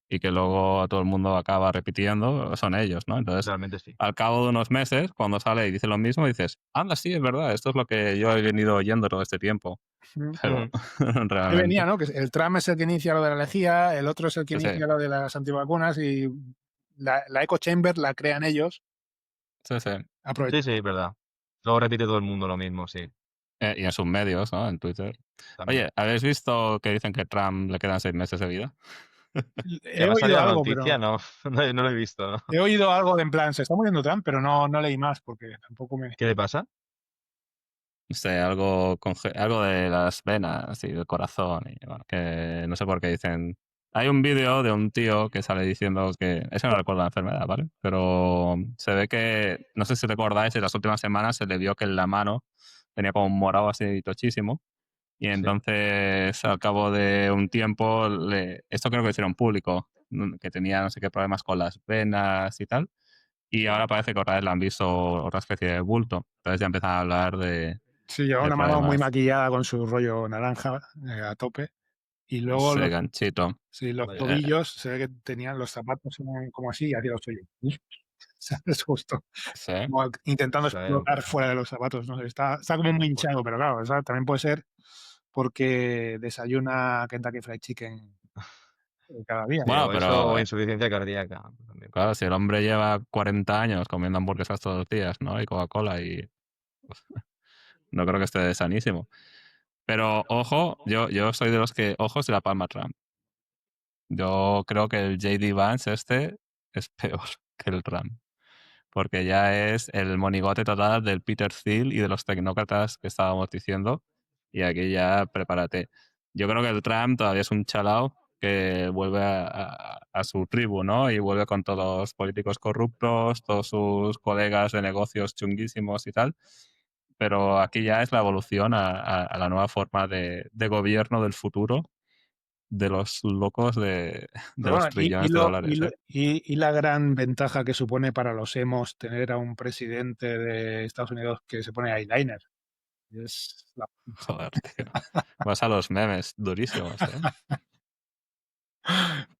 S1: y que luego todo el mundo acaba repitiendo son ellos, ¿no? Entonces,
S3: Realmente sí.
S1: al cabo de unos meses, cuando sale y dice lo mismo, dices, anda, sí, es verdad, esto es lo que yo he venido oyendo todo este tiempo. Pero
S2: Ahí
S1: realmente...
S2: venía, ¿no? Que el Trump es el que inicia lo de la lejía, el otro es el que
S1: Sí, sí.
S2: inicia lo de las antivacunas y la echo chamber la crean ellos.
S1: Sí, sí.
S2: Aprovechando.
S3: Sí, sí, verdad. Luego repite todo el mundo lo mismo, sí.
S1: Y en sus medios, ¿no? En Twitter.
S3: También.
S1: Oye, ¿habéis visto que dicen que Trump le quedan 6 meses de vida?
S2: He
S3: Ya me ha
S2: oído
S3: salido la
S2: algo,
S3: noticia,
S2: pero
S3: no, no lo he visto, ¿no?
S2: he oído algo de en plan, se está muriendo Trump, pero no leí más porque tampoco me...
S3: ¿Qué le pasa?
S1: No sé, algo, algo de las venas y del corazón. Y bueno, que no sé por qué dicen. Hay un vídeo de un tío que sale diciendo que. Ese no recuerda la enfermedad, ¿vale? Pero se ve que. No sé si recordáis, en las últimas semanas se le vio que en la mano tenía como un morado así tochísimo. Y entonces, al cabo de un tiempo, esto creo que lo hicieron público, que tenía no sé qué problemas con las venas y tal. Y ahora parece que otra vez le han visto otra especie de bulto. Entonces ya empiezan a hablar de
S2: Sí, lleva una mano muy
S1: problemas.
S2: maquillada con su rollo naranja a tope. Y luego
S1: Sí, ganchito.
S2: los tobillos se ve que tenían los zapatos como así y hacía los tuyos. ¿Sabes? Justo.
S1: Sí.
S2: Como intentando
S3: Claro.
S2: explotar fuera de los zapatos. No sé, está como muy hinchado, pero claro, o sea, también puede ser porque desayuna Kentucky Fried Chicken cada día.
S1: Bueno,
S3: O eso
S1: pero
S3: o insuficiencia cardíaca. También.
S1: claro, si el hombre lleva 40 años comiendo hamburguesas todos los días, ¿no? Y Coca-Cola y no creo que esté sanísimo. Pero ojo, yo soy de los que ojos de la palma Trump. Yo creo que el J.D. Vance este es peor que el Trump. Porque ya es el monigote total del Peter Thiel y de los tecnócratas que estábamos diciendo. Y aquí ya prepárate. Yo creo que el Trump todavía es un chalao que vuelve a su tribu, ¿no? Y vuelve con todos los políticos corruptos, todos sus colegas de negocios chunguísimos y tal. Pero aquí ya es la evolución a la nueva forma de gobierno del futuro de los locos de
S2: Pero
S1: los
S2: bueno,
S1: trillones de dólares.
S2: y la gran ventaja que supone para los emos tener a un presidente de Estados Unidos que se pone eyeliner. Es
S1: Joder, tío. Vas a los memes durísimos, ¿eh?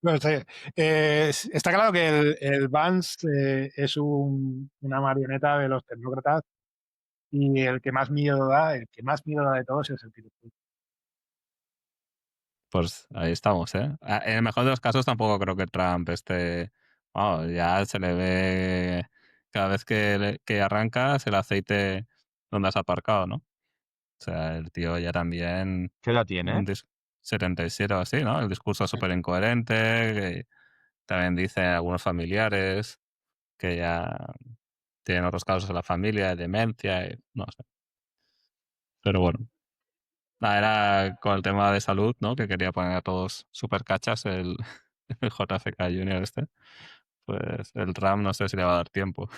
S2: No sé. Está claro que el Vance es una marioneta de los tecnócratas y el que más miedo da de todos es el Peter Thiel.
S1: Pues ahí estamos, ¿eh? En el mejor de los casos tampoco creo que Trump esté... Bueno, ya se le ve cada vez que arrancas el aceite donde has aparcado, ¿no? O sea, el tío ya también...
S3: ¿Qué edad tiene?
S1: 77 o así, ¿no? El discurso súper incoherente, que también dice algunos familiares que ya tienen otros casos en la familia de demencia y no sé. Pero bueno. Nada, era con el tema de salud, ¿no? Que quería poner a todos super cachas el, el JFK Junior este. Pues el Trump no sé si le va a dar tiempo.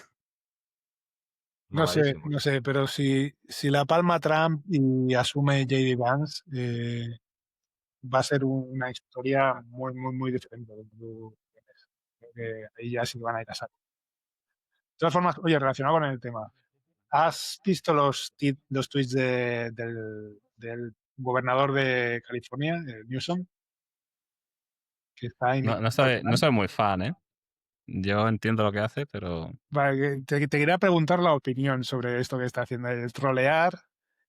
S3: Mamadísimo.
S2: No sé, pero si la palma Trump y asume J.D. Vance, va a ser una historia muy, muy, muy diferente. Creo que ahí ya sí van a ir a saco. De todas formas, oye, relacionado con el tema, ¿has visto los tweets del gobernador de California, Newsom? Que está
S1: No, no
S2: imitando al
S1: soy, no
S2: Trump.
S1: soy muy fan, ¿eh? Yo entiendo lo que hace, pero...
S2: Vale, te quería preguntar la opinión sobre esto que está haciendo, el trolear,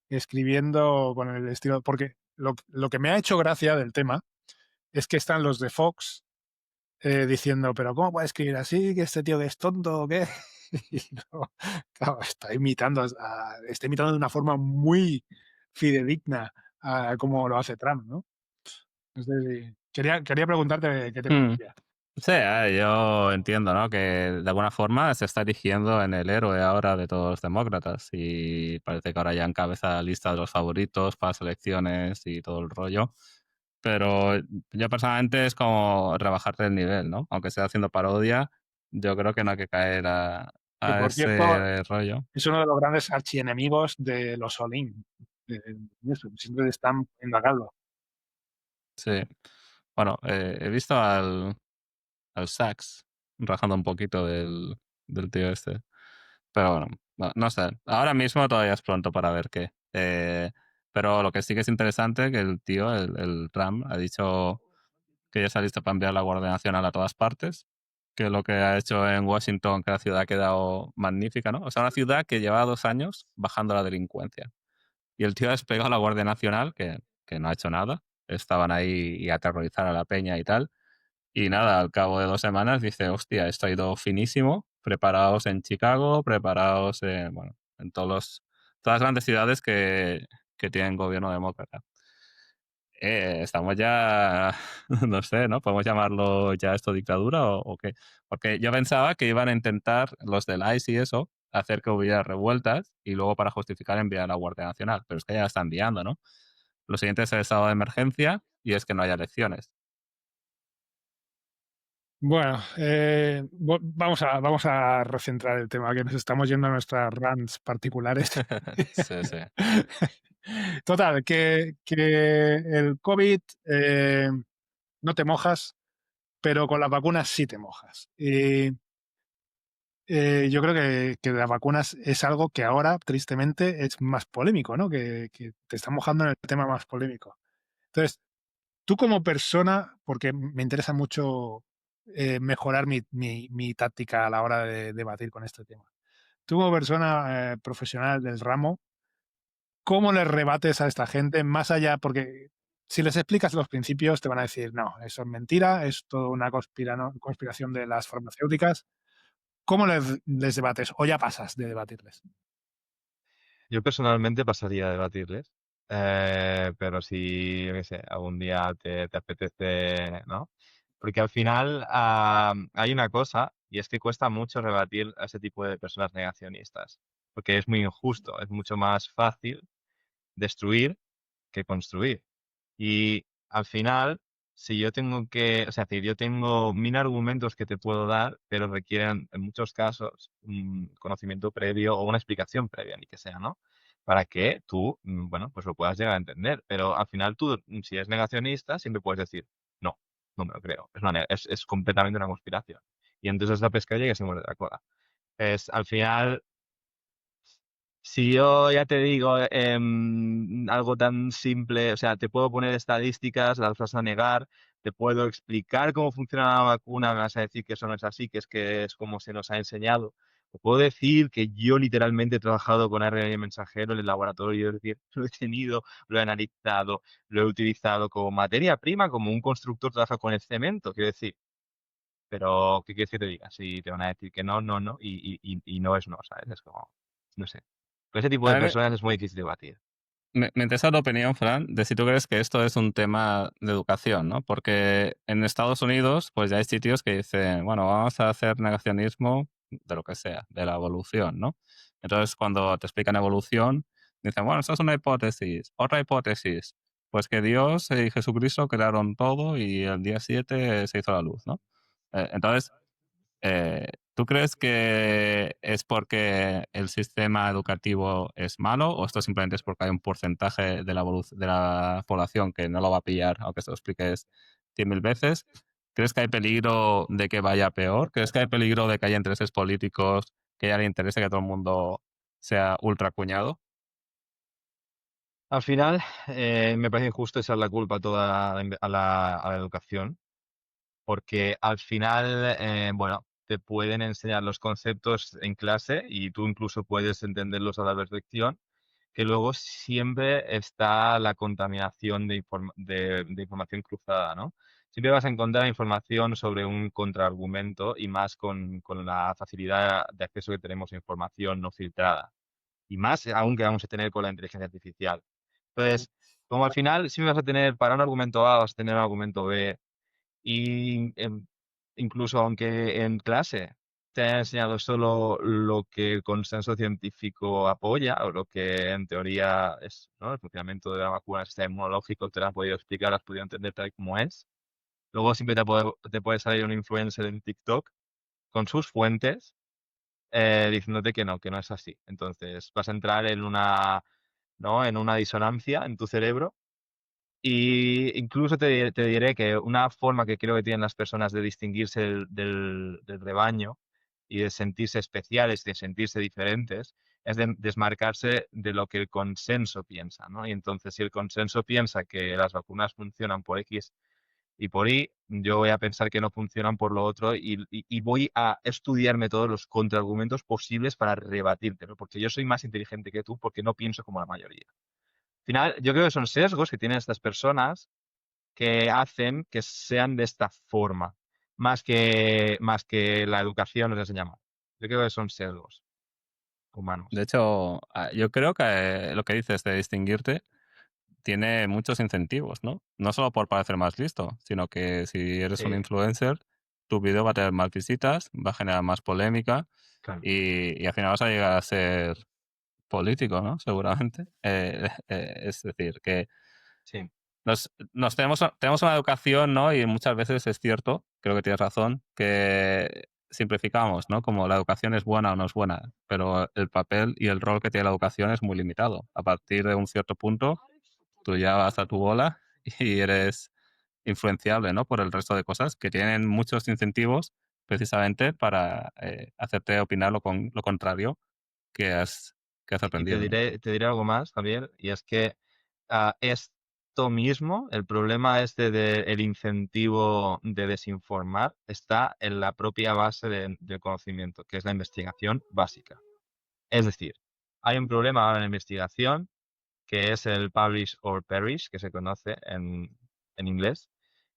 S2: escribiendo con el estilo, porque lo que me ha hecho gracia del tema es que están los de Fox diciendo, pero ¿cómo puede escribir así? ¿Que este tío que es tonto o qué? Y no, claro, está imitando de una forma muy fidedigna a cómo lo hace Trump, ¿no? Entonces, quería preguntarte qué te parecía.
S1: Sí, yo entiendo, ¿no? Que de alguna forma se está erigiendo en el héroe ahora de todos los demócratas y parece que ahora ya encabeza la lista de los favoritos para las elecciones y todo el rollo. Pero yo personalmente es como rebajarte el nivel, ¿no? Aunque esté haciendo parodia, yo creo que no hay que caer
S2: Que
S1: a
S2: por cierto,
S1: ese rollo.
S2: es uno de los grandes archienemigos de los Olin. eso, siempre le están poniendo a caldo.
S1: Sí. Bueno, he visto al Sax rajando un poquito del tío este. Pero bueno, no sé. Ahora mismo todavía es pronto para ver qué. Pero lo que sí que es interesante que el tío, el Trump, ha dicho que ya está listo para enviar la Guardia Nacional a todas partes, que lo que ha hecho en Washington, que la ciudad ha quedado magnífica, ¿no? O sea, una ciudad que llevaba 2 años bajando la delincuencia. Y el tío ha desplegado la Guardia Nacional, que no ha hecho nada. Estaban ahí y aterrorizar a la peña y tal. Y nada, al cabo de 2 semanas dice, hostia, esto ha ido finísimo, preparaos en Chicago, preparaos en, bueno, en todas las grandes ciudades que tienen gobierno demócrata. Estamos ya, no sé, ¿no? ¿Podemos llamarlo ya esto dictadura o qué? Porque yo pensaba que iban a intentar los del ICE y eso, hacer que hubiera revueltas y luego para justificar enviar a la Guardia Nacional. Pero es que ya la están enviando, ¿no? Lo siguiente es el estado de emergencia y es que no haya elecciones.
S2: Bueno, vamos a recentrar el tema, que nos estamos yendo a nuestras rants particulares.
S1: Sí, sí.
S2: Total, que el COVID no te mojas, pero con las vacunas sí te mojas. Y yo creo que las vacunas es algo que ahora, tristemente, es más polémico, ¿no? Que te está mojando en el tema más polémico. Entonces, tú como persona, porque me interesa mucho mejorar mi táctica a la hora de debatir con este tema. Tú como persona profesional del ramo, ¿cómo le rebates a esta gente más allá? Porque si les explicas los principios, te van a decir, no, eso es mentira, es toda una conspiración de las farmacéuticas. ¿Cómo les debates? O ya pasas de debatirles.
S3: Yo personalmente pasaría a debatirles, pero si, yo qué sé, algún día te apetece, ¿no? Porque al final hay una cosa, y es que cuesta mucho rebatir a ese tipo de personas negacionistas, porque es muy injusto, es mucho más fácil destruir que construir. Y al final, si yo tengo que, o sea, si yo tengo 1000 argumentos que te puedo dar, pero requieren en muchos casos un conocimiento previo o una explicación previa, ni que sea, ¿no? Para que tú, bueno, pues lo puedas llegar a entender. Pero al final tú, si eres negacionista, siempre puedes decir, no, no me lo creo. Es completamente una conspiración. Y entonces es la pescadilla que se muerde la cola. Al final, si yo ya te digo algo tan simple, o sea, te puedo poner estadísticas, las vas a negar, te puedo explicar cómo funciona la vacuna, me vas a decir que eso no es así, que es como se nos ha enseñado. Te puedo decir que yo literalmente he trabajado con RNA mensajero en el laboratorio, es decir, lo he tenido, lo he analizado, lo he utilizado como materia prima, como un constructor trabaja con el cemento, quiero decir. Pero, ¿qué quieres que te diga? Si te van a decir que no, no, no, y no es no, ¿sabes? Es como, no sé. Con ese tipo
S1: A
S3: de
S1: mí
S3: personas es muy difícil debatir.
S1: me interesa tu opinión, Fran, de si tú crees que esto es un tema de educación, ¿no? Porque en Estados Unidos, pues ya hay sitios que dicen, bueno, vamos a hacer negacionismo de lo que sea, de la evolución, ¿no? Entonces, cuando te explican evolución, dicen, bueno, esta es una hipótesis. Otra hipótesis, pues que Dios y Jesucristo crearon todo y el día 7 se hizo la luz, ¿no? Entonces, ¿tú crees que es porque el sistema educativo es malo o esto simplemente es porque hay un porcentaje de de la población que no lo va a pillar, aunque se lo expliques 100.000 veces? ¿Crees que hay peligro de que vaya peor? ¿Crees que hay peligro de que haya intereses políticos que ya le interese que todo el mundo sea ultra cuñado?
S3: Al final, me parece injusto echar la culpa toda a la educación, porque al final, bueno, te pueden enseñar los conceptos en clase y tú incluso puedes entenderlos a la perfección, que luego siempre está la contaminación de información cruzada, ¿no? Siempre vas a encontrar información sobre un contraargumento y más con la facilidad de acceso que tenemos a información no filtrada. Y más aún que vamos a tener con la inteligencia artificial. Entonces, como al final siempre vas a tener, para un argumento A, vas a tener un argumento B, y incluso aunque en clase te haya enseñado solo lo que el consenso científico apoya o lo que en teoría es, ¿no? El funcionamiento de la vacuna, el sistema inmunológico, te lo han podido explicar, has podido entender tal y como es. Luego siempre te puede salir un influencer en TikTok con sus fuentes diciéndote que no es así. Entonces vas a entrar en una ¿no? En una disonancia en tu cerebro. Y incluso te diré que una forma que creo que tienen las personas de distinguirse del rebaño y de sentirse especiales, de sentirse diferentes, es de desmarcarse de lo que el consenso piensa, ¿no? Y entonces, si el consenso piensa que las vacunas funcionan por X y por Y, yo voy a pensar que no funcionan por lo otro y voy a estudiarme todos los contraargumentos posibles para rebatírtelo, porque yo soy más inteligente que tú, porque no pienso como la mayoría. Al final, yo creo que son sesgos que tienen estas personas que hacen que sean de esta forma, más que la educación les enseña mal. Yo creo que son sesgos
S1: De
S3: humanos.
S1: hecho, yo creo que lo que dices de distinguirte tiene muchos incentivos, ¿no? No solo por parecer más listo, sino que si eres un
S3: Sí,
S1: influencer, tu vídeo va a tener más visitas, va a generar más polémica
S3: claro.
S1: y al final vas a llegar a ser político, ¿no? Seguramente. Es decir, que
S3: Sí,
S1: nos tenemos una educación, ¿no? Y muchas veces es cierto, creo que tienes razón, que simplificamos, ¿no? Como la educación es buena o no es buena, pero el papel y el rol que tiene la educación es muy limitado. A partir de un cierto punto, tú ya vas a tu bola y eres influenciable, ¿no? Por el resto de cosas que tienen muchos incentivos precisamente para hacerte opinar lo contrario que has, que has
S3: y te
S1: aprendido, ¿no?
S3: diré, te diré algo más, Javier, y es que esto mismo, el problema este del incentivo de desinformar, está en la propia base del conocimiento, que es la investigación básica. Es decir, hay un problema ahora en la investigación que es el publish or perish, que se conoce en inglés.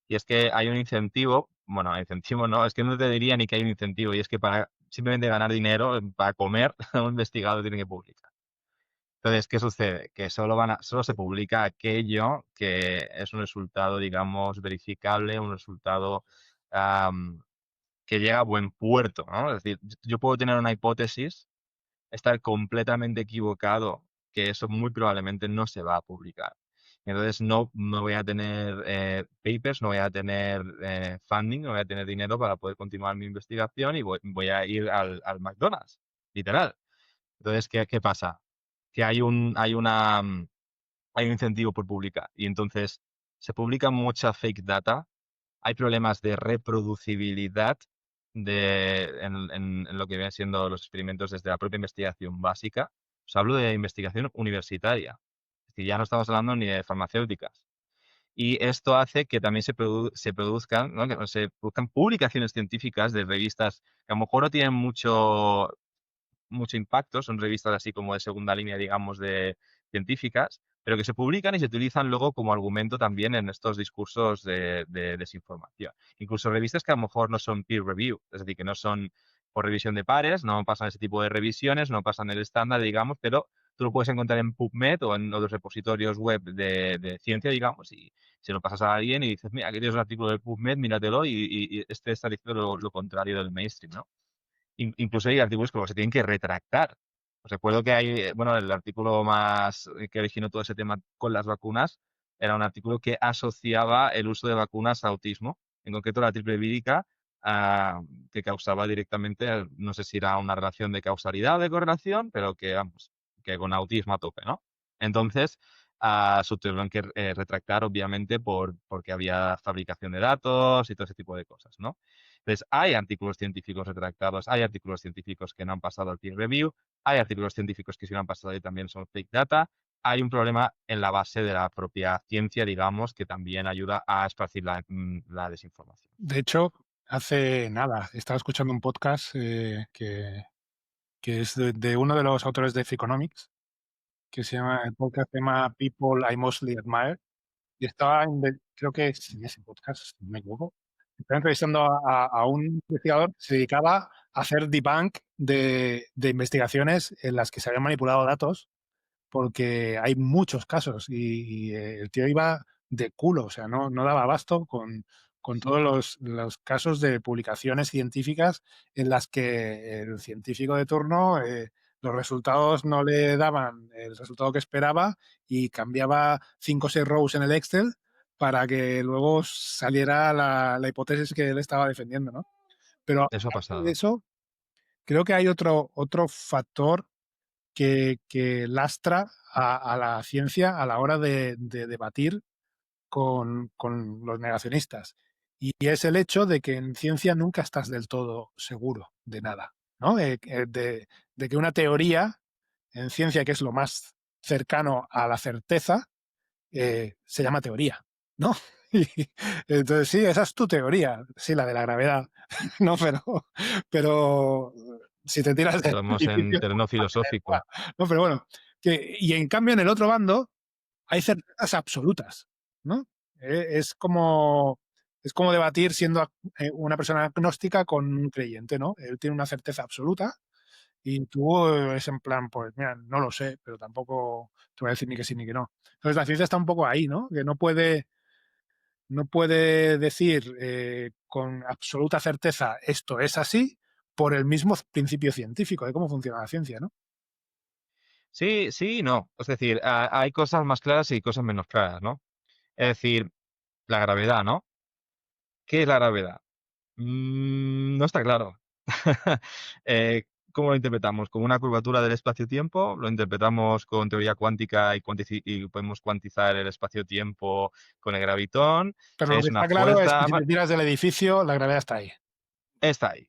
S3: Y es que hay un incentivo, bueno, incentivo no, es que no te diría ni que hay un incentivo, y es que para simplemente ganar dinero, para comer, un investigador tiene que publicar. Entonces, ¿qué sucede? Que solo se publica aquello que es un resultado, digamos, verificable, un resultado am, que llega a buen puerto, ¿no? Es decir, yo puedo tener una hipótesis, estar completamente equivocado, que eso muy probablemente no se va a publicar. Entonces no voy a tener papers, no voy a tener funding, no voy a tener dinero para poder continuar mi investigación y voy a ir al McDonald's, literal. Entonces, ¿qué pasa? Que hay un incentivo por publicar y entonces se publica mucha fake data, hay problemas de reproducibilidad en lo que vienen siendo los experimentos desde la propia investigación básica. Os hablo de investigación universitaria. Es decir, ya no estamos hablando ni de farmacéuticas. Y esto hace que también se produzcan, ¿no? Que se produzcan publicaciones científicas de revistas que a lo mejor no tienen mucho impacto, son revistas así como de segunda línea, digamos, de científicas, pero que se publican y se utilizan luego como argumento también en estos discursos de desinformación. Incluso revistas que a lo mejor no son peer review, es decir, que no son por revisión de pares, no pasan ese tipo de revisiones, no pasan el estándar, digamos, pero tú lo puedes encontrar en PubMed o en otros repositorios web de ciencia, digamos, y se lo pasas a alguien y dices, mira, aquí tienes un artículo de PubMed, míratelo, y este está diciendo lo contrario del mainstream, ¿no? Incluso hay artículos que luego se tienen que retractar. Os recuerdo que hay, bueno, el artículo más que originó todo ese tema con las vacunas era un artículo que asociaba el uso de vacunas a autismo, en concreto la triple vírica, ah, que causaba directamente, no sé si era una relación de causalidad o de correlación, pero que, vamos, que con autismo a tope, ¿no? Entonces, se tuvieron que retractar, obviamente, porque había fabricación de datos y todo ese tipo de cosas, ¿no? Entonces, hay artículos científicos retractados, hay artículos científicos que no han pasado al peer review, hay artículos científicos que sí lo han pasado y también son fake data. Hay un problema en la base de la propia ciencia, digamos, que también ayuda a esparcir la desinformación.
S2: De hecho, hace nada estaba escuchando un podcast que es de uno de los autores de Freakonomics, que se llama, el podcast se llama People I Mostly Admire, y estaba, creo que es en ese podcast, si no me equivoco, estaba entrevistando a un investigador que se dedicaba a hacer debunk de investigaciones en las que se habían manipulado datos, porque hay muchos casos y el tío iba de culo, o sea, no daba abasto con todos los casos de publicaciones científicas en las que el científico de turno, los resultados no le daban el resultado que esperaba y cambiaba 5 o 6 rows en el Excel para que luego saliera la hipótesis que él estaba defendiendo, ¿no? Pero
S3: Eso ha
S2: aparte de
S3: pasado.
S2: eso, creo que hay otro factor que lastra a la ciencia a la hora de debatir con los negacionistas. Y es el hecho de que en ciencia nunca estás del todo seguro de nada, ¿no? De que una teoría en ciencia, que es lo más cercano a la certeza, se llama teoría, ¿no? Y entonces, sí, esa es tu teoría, sí, la de la gravedad, ¿no? Pero si te tiras del
S3: Estamos en
S2: edificio,
S3: terreno filosófico.
S2: no, pero bueno, y en cambio en el otro bando hay certezas absolutas, ¿no? Es como debatir siendo una persona agnóstica con un creyente, ¿no? Él tiene una certeza absoluta y tú es en plan, pues mira, no lo sé, pero tampoco te voy a decir ni que sí ni que no. Entonces la ciencia está un poco ahí, ¿no? Que no puede decir con absoluta certeza esto es así por el mismo principio científico de cómo funciona la ciencia, ¿no?
S3: Sí, sí y no. Es decir, hay cosas más claras y cosas menos claras, ¿no? Es decir, la gravedad, ¿no? ¿Qué es la gravedad? No está claro. Eh, ¿Cómo lo interpretamos? ¿Como una curvatura del espacio-tiempo? ¿Lo interpretamos con teoría cuántica y podemos cuantizar el espacio-tiempo con el gravitón?
S2: Pero lo que
S3: ¿Es una
S2: está claro es que
S3: fuerza?
S2: si te tiras del edificio, la gravedad está ahí.
S3: Está ahí.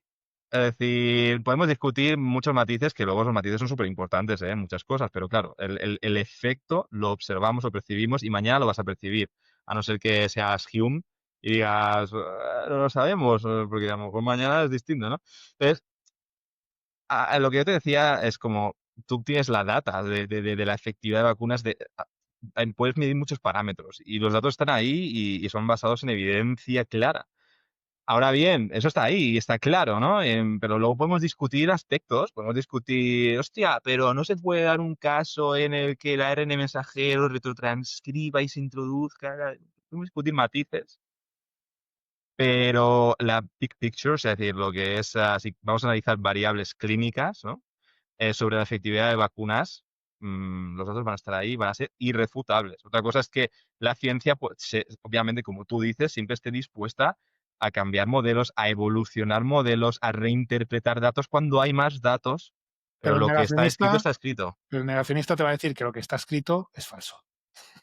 S3: Es decir, podemos discutir muchos matices, que luego los matices son súper importantes en muchas cosas, pero claro, el efecto lo observamos, lo percibimos y mañana lo vas a percibir, a no ser que seas Hume y digas, no lo sabemos, porque a lo mejor mañana es distinto, ¿no? Entonces, a lo que yo te decía es como, tú tienes la data de la efectividad de vacunas, puedes medir muchos parámetros y los datos están ahí y son basados en evidencia clara. Ahora bien, eso está ahí y está claro, ¿no? Pero luego podemos discutir aspectos, podemos discutir, hostia, pero no se puede dar un caso en el que el ARN mensajero retrotranscriba y se introduzca. Podemos discutir matices, pero la big picture, es decir, lo que es, si vamos a analizar variables clínicas, ¿no? Sobre la efectividad de vacunas, los datos van a estar ahí, van a ser irrefutables. Otra cosa es que la ciencia, pues, obviamente, como tú dices, siempre esté dispuesta a cambiar modelos, a evolucionar modelos, a reinterpretar datos cuando hay más datos, pero
S2: Pero
S3: lo que está escrito está escrito.
S2: el negacionista te va a decir que lo que está escrito es falso,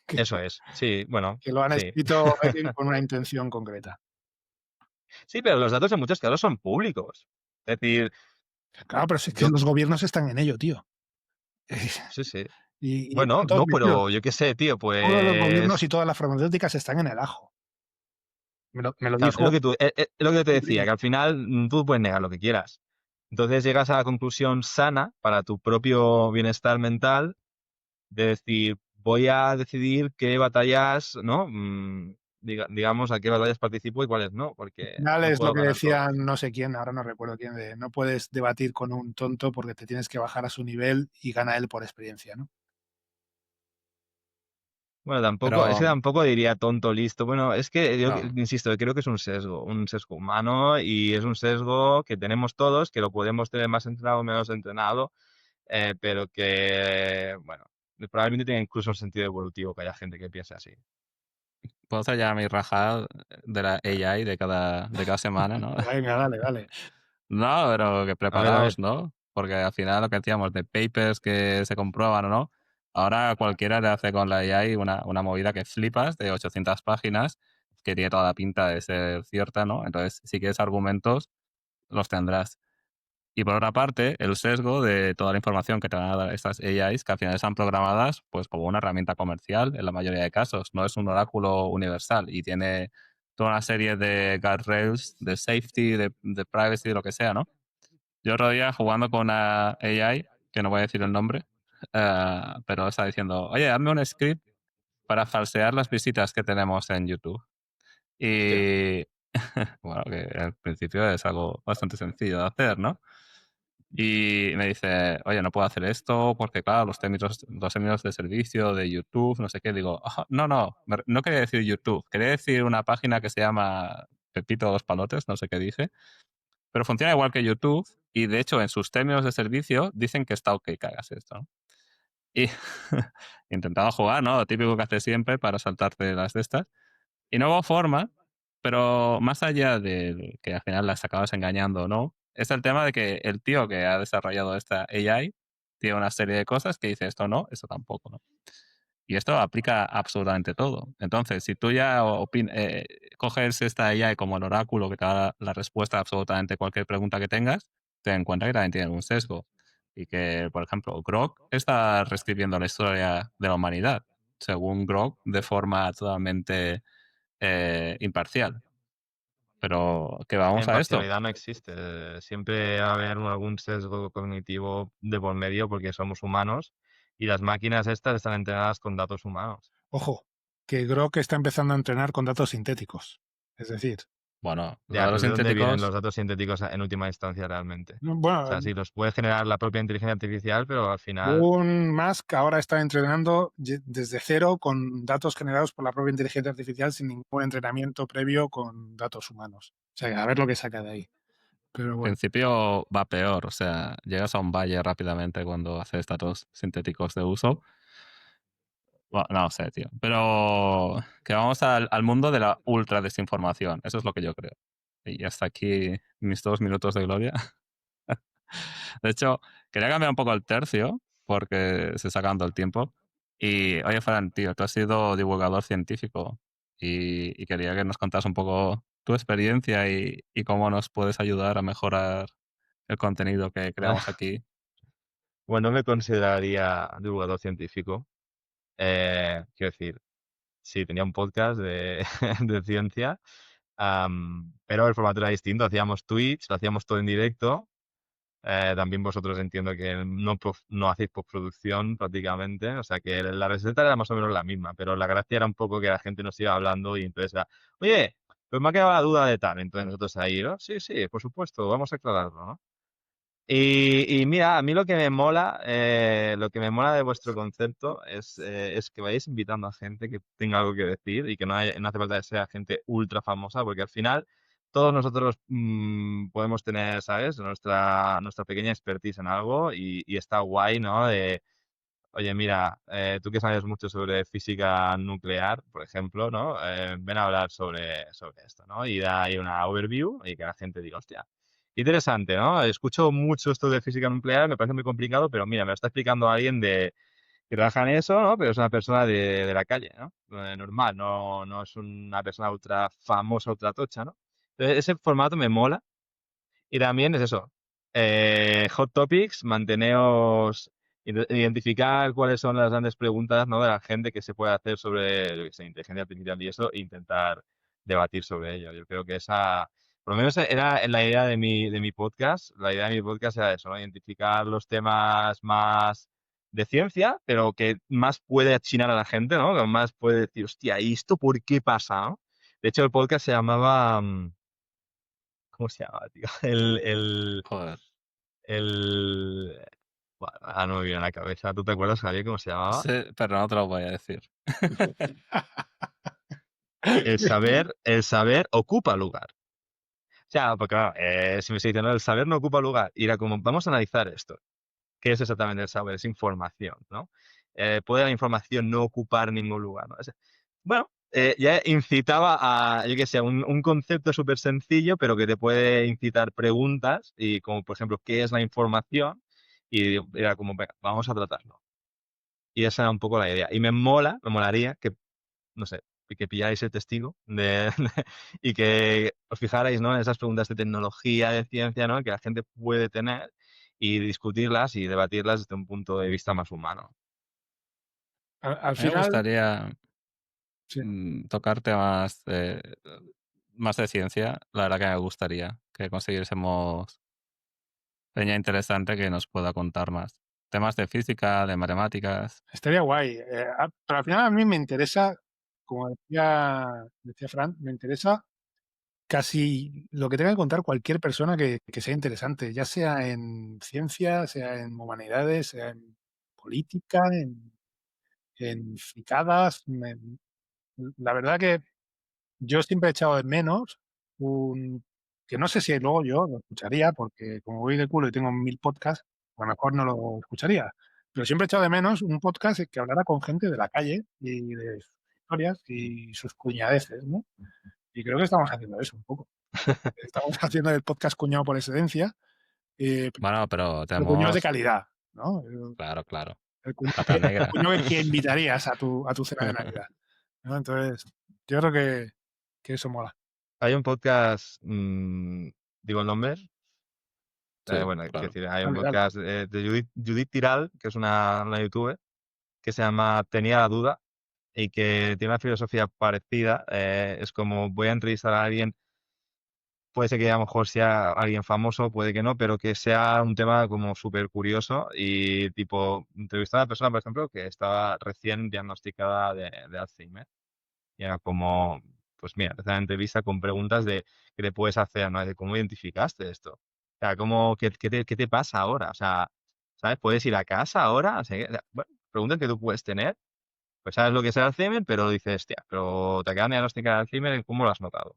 S2: que,
S3: Eso es. Sí, bueno,
S2: que lo han
S3: sí.
S2: escrito alguien con una intención concreta.
S3: Sí, pero los datos en muchos casos son públicos. Es decir,
S2: Claro, pero es que
S3: yo,
S2: los gobiernos están en ello, tío.
S3: sí, sí.
S2: Y
S3: Bueno,
S2: están todos
S3: no,
S2: metidos.
S3: pero yo qué sé, tío,
S2: Todos los gobiernos
S3: pues
S2: y todas las farmacéuticas están en el ajo. Me lo
S3: claro, es lo
S2: dijo
S3: que es lo que yo te
S2: un
S3: decía,
S2: primo.
S3: que al final tú puedes negar lo que quieras. Entonces llegas a la conclusión sana para tu propio bienestar mental de decir, voy a decidir qué batallas, ¿no? Digamos, a qué batallas participo y cuáles no,
S2: Al
S3: porque
S2: final
S3: no
S2: es lo
S3: puedo
S2: que
S3: ganar
S2: decía
S3: todos.
S2: no sé quién, ahora no recuerdo quién, de no puedes debatir con un tonto porque te tienes que bajar a su nivel y gana él por experiencia, ¿no?
S3: Bueno, tampoco, es
S1: Pero,
S3: que tampoco diría tonto, listo. Bueno, es que yo
S1: no,
S3: insisto, creo que es un sesgo humano y es un sesgo que tenemos todos, que lo podemos tener más entrenado o menos entrenado, pero que, bueno, probablemente tenga incluso un sentido evolutivo que haya gente que piense así.
S1: puedo hacer ya mi rajada de la AI de cada semana, ¿no?
S2: Venga, dale, dale.
S1: No, pero que
S3: A ver,
S1: preparaos, ¿no? Porque al final lo que decíamos de papers que se comprueban o no, ahora cualquiera le hace con la AI una movida que flipas de 800 páginas, que tiene toda la pinta de ser cierta, ¿no? Entonces, si quieres argumentos, los tendrás. Y por otra parte, el sesgo de toda la información que te van a dar estas AIs, que al final están programadas pues como una herramienta comercial en la mayoría de casos, no es un oráculo universal y tiene toda una serie de guardrails de safety, de privacy, de lo que sea, ¿no? Yo otro día jugando con una AI, que no voy a decir el nombre, pero está diciendo, oye, hazme un script para falsear las visitas que tenemos en YouTube.
S3: hostia,
S1: Y bueno, que al principio es algo bastante sencillo de hacer, ¿no? Y me dice, oye, no puedo hacer esto porque, claro, los términos de servicio de YouTube, no sé qué. Digo, "Ah, no, no, no quería decir YouTube, quería decir una página que se llama Pepito de los Palotes, no sé qué dije, pero funciona igual que YouTube y, de hecho, en sus términos de servicio dicen que está ok que hagas esto, ¿no? Y intentaba jugar, ¿no? Lo típico que haces siempre para saltarte las de estas. Y no hubo forma, pero más allá de que al final las acabas engañando o no, es el tema de que el tío que ha desarrollado esta AI tiene una serie de cosas que dice esto no, esto tampoco, ¿no? Y esto aplica a absolutamente todo. Entonces, si tú ya coges esta AI como el oráculo que te da la respuesta a absolutamente cualquier pregunta que tengas, ten en cuenta que también tiene un sesgo. Y que, por ejemplo, Grok está reescribiendo la historia de la humanidad, según Grok, de forma totalmente imparcial. Pero que
S3: La
S1: vamos a esto.
S3: imparcialidad no existe. Siempre va a haber algún sesgo cognitivo de por medio porque somos humanos y las máquinas estas están entrenadas con datos humanos.
S2: Ojo, que Grok está empezando a entrenar con datos sintéticos. Es decir,
S1: Bueno, los
S3: Ya,
S1: datos
S3: pero ¿de dónde vienen
S1: sintéticos,
S3: los datos sintéticos en última instancia realmente? O
S2: bueno,
S3: sea, sí, los puede generar la propia inteligencia artificial, pero al final,
S2: un Musk ahora está entrenando desde cero con datos generados por la propia inteligencia artificial sin ningún entrenamiento previo con datos humanos. O sea, a ver lo que saca de ahí. Pero
S1: al
S2: bueno,
S1: principio va peor. O sea, llegas a un valle rápidamente cuando haces datos sintéticos de uso. Bueno, no sé, tío. Pero que vamos al mundo de la ultra desinformación. Eso es lo que yo creo. Y hasta aquí mis 2 minutos de gloria. De hecho, quería cambiar un poco el tercio porque se está acabando el tiempo. Y oye, Fran, tío, tú has sido divulgador científico y quería que nos contas un poco tu experiencia y cómo nos puedes ayudar a mejorar el contenido que creamos aquí.
S3: bueno, no me consideraría divulgador científico. Quiero decir, sí, tenía un podcast de, de ciencia, pero el formato era distinto. Hacíamos Twitch, lo hacíamos todo en directo. También vosotros entiendo que no hacéis postproducción prácticamente, o sea que la receta era más o menos la misma, pero la gracia era un poco que la gente nos iba hablando y entonces era, oye, pues me ha quedado la duda de tal, entonces nosotros ahí, ¿no? Sí, sí, por supuesto, vamos a aclararlo, ¿no? Y mira, a mí lo que me mola de vuestro concepto es que vayáis invitando a gente que tenga algo que decir y que no hace falta que sea gente ultra famosa, porque al final todos nosotros podemos tener, ¿sabes? Nuestra pequeña expertise en algo y está guay, ¿no? Oye, mira, tú que sabes mucho sobre física nuclear, por ejemplo, ¿no? Ven a hablar sobre esto, ¿no? Y da ahí una overview y que la gente diga, hostia, qué interesante, ¿no? Escucho mucho esto de física nuclear, me parece muy complicado, pero mira, me lo está explicando alguien que trabaja en eso, ¿no? Pero es una persona de la calle, ¿no? Normal, no es una persona ultra famosa, ultra tocha, ¿no? Entonces, ese formato me mola. Y también es eso, hot topics, manteneos, identificar cuáles son las grandes preguntas, ¿no? De la gente que se puede hacer sobre, yo qué sé, inteligencia artificial y eso, e intentar debatir sobre ello. Yo creo que por lo menos era la idea de mi podcast. La idea de mi podcast era eso, ¿no? Identificar los temas más de ciencia, pero que más puede achinar a la gente, ¿no? Que más puede decir, hostia, ¿y esto por qué pasa, no? De hecho, el podcast se llamaba, ¿cómo se llama, tío?
S1: Joder.
S3: Bueno, no me viene a la cabeza. ¿Tú te acuerdas, Javier, cómo se llamaba?
S1: Sí, pero no te lo voy a decir.
S3: El saber ocupa lugar. O sea, porque claro, si me estoy diciendo el saber no ocupa lugar, y era como, vamos a analizar esto. ¿Qué es exactamente el saber? Es información, ¿no? ¿Puede la información no ocupar ningún lugar? ¿No? Bueno, ya incitaba a, yo qué sé, un concepto súper sencillo, pero que te puede incitar preguntas, y como por ejemplo, ¿qué es la información? Y era como, venga, vamos a tratarlo. Y esa era un poco la idea. Y me molaría que, no sé, que pilláis el testigo y que os fijarais, ¿no? En esas preguntas de tecnología, de ciencia, ¿no? Que la gente puede tener y discutirlas y debatirlas desde un punto de vista más humano.
S2: al
S1: A mí me
S2: final,
S1: gustaría
S2: sí,
S1: tocar temas más de ciencia. La verdad que me gustaría que consiguiésemos peña interesante que nos pueda contar más. Temas de física, de matemáticas.
S2: estaría guay. Pero al final a mí me interesa, como decía Fran, me interesa casi lo que tenga que contar cualquier persona que sea interesante, ya sea en ciencia, sea en humanidades, sea en política, en fricadas. La verdad que yo siempre he echado de menos que no sé si luego yo lo escucharía, porque como voy de culo y tengo 1000 podcasts, a lo mejor no lo escucharía. Pero siempre he echado de menos un podcast que hablara con gente de la calle y de sus historias y sus cuñadeces, ¿no? Y creo que estamos haciendo eso un poco. Estamos haciendo el podcast cuñado por excelencia,
S1: Bueno, pero
S2: pero cuñados de
S1: tenemos
S2: calidad. ¿no?
S1: Claro, claro.
S2: El cuñado
S1: Pata negra.
S2: que invitarías a tu cena de Navidad, ¿no? Entonces, yo creo que eso mola.
S3: Hay un podcast, digo el nombre,
S1: Sí,
S3: bueno, quiero
S1: claro.
S3: decir, hay un
S2: Dale, dale.
S3: podcast de Judith Tiral, que es una youtuber, que se llama Tenía la duda y que tiene una filosofía parecida. Es como voy a entrevistar a alguien, puede ser que a lo mejor sea alguien famoso, puede que no, pero que sea un tema como súper curioso y tipo entrevistar a una persona, por ejemplo, que estaba recién diagnosticada de Alzheimer. Y era como, pues mira, hacer una entrevista con preguntas de qué te puedes hacer, ¿no? De cómo identificaste esto. O sea, qué te pasa ahora? O sea, ¿sabes? ¿Puedes ir a casa ahora? O sea, bueno, preguntas que tú puedes tener. Pues sabes lo que es el Alzheimer, pero dices, hostia, pero te acaban de diagnosticar el Alzheimer, ¿cómo lo has notado?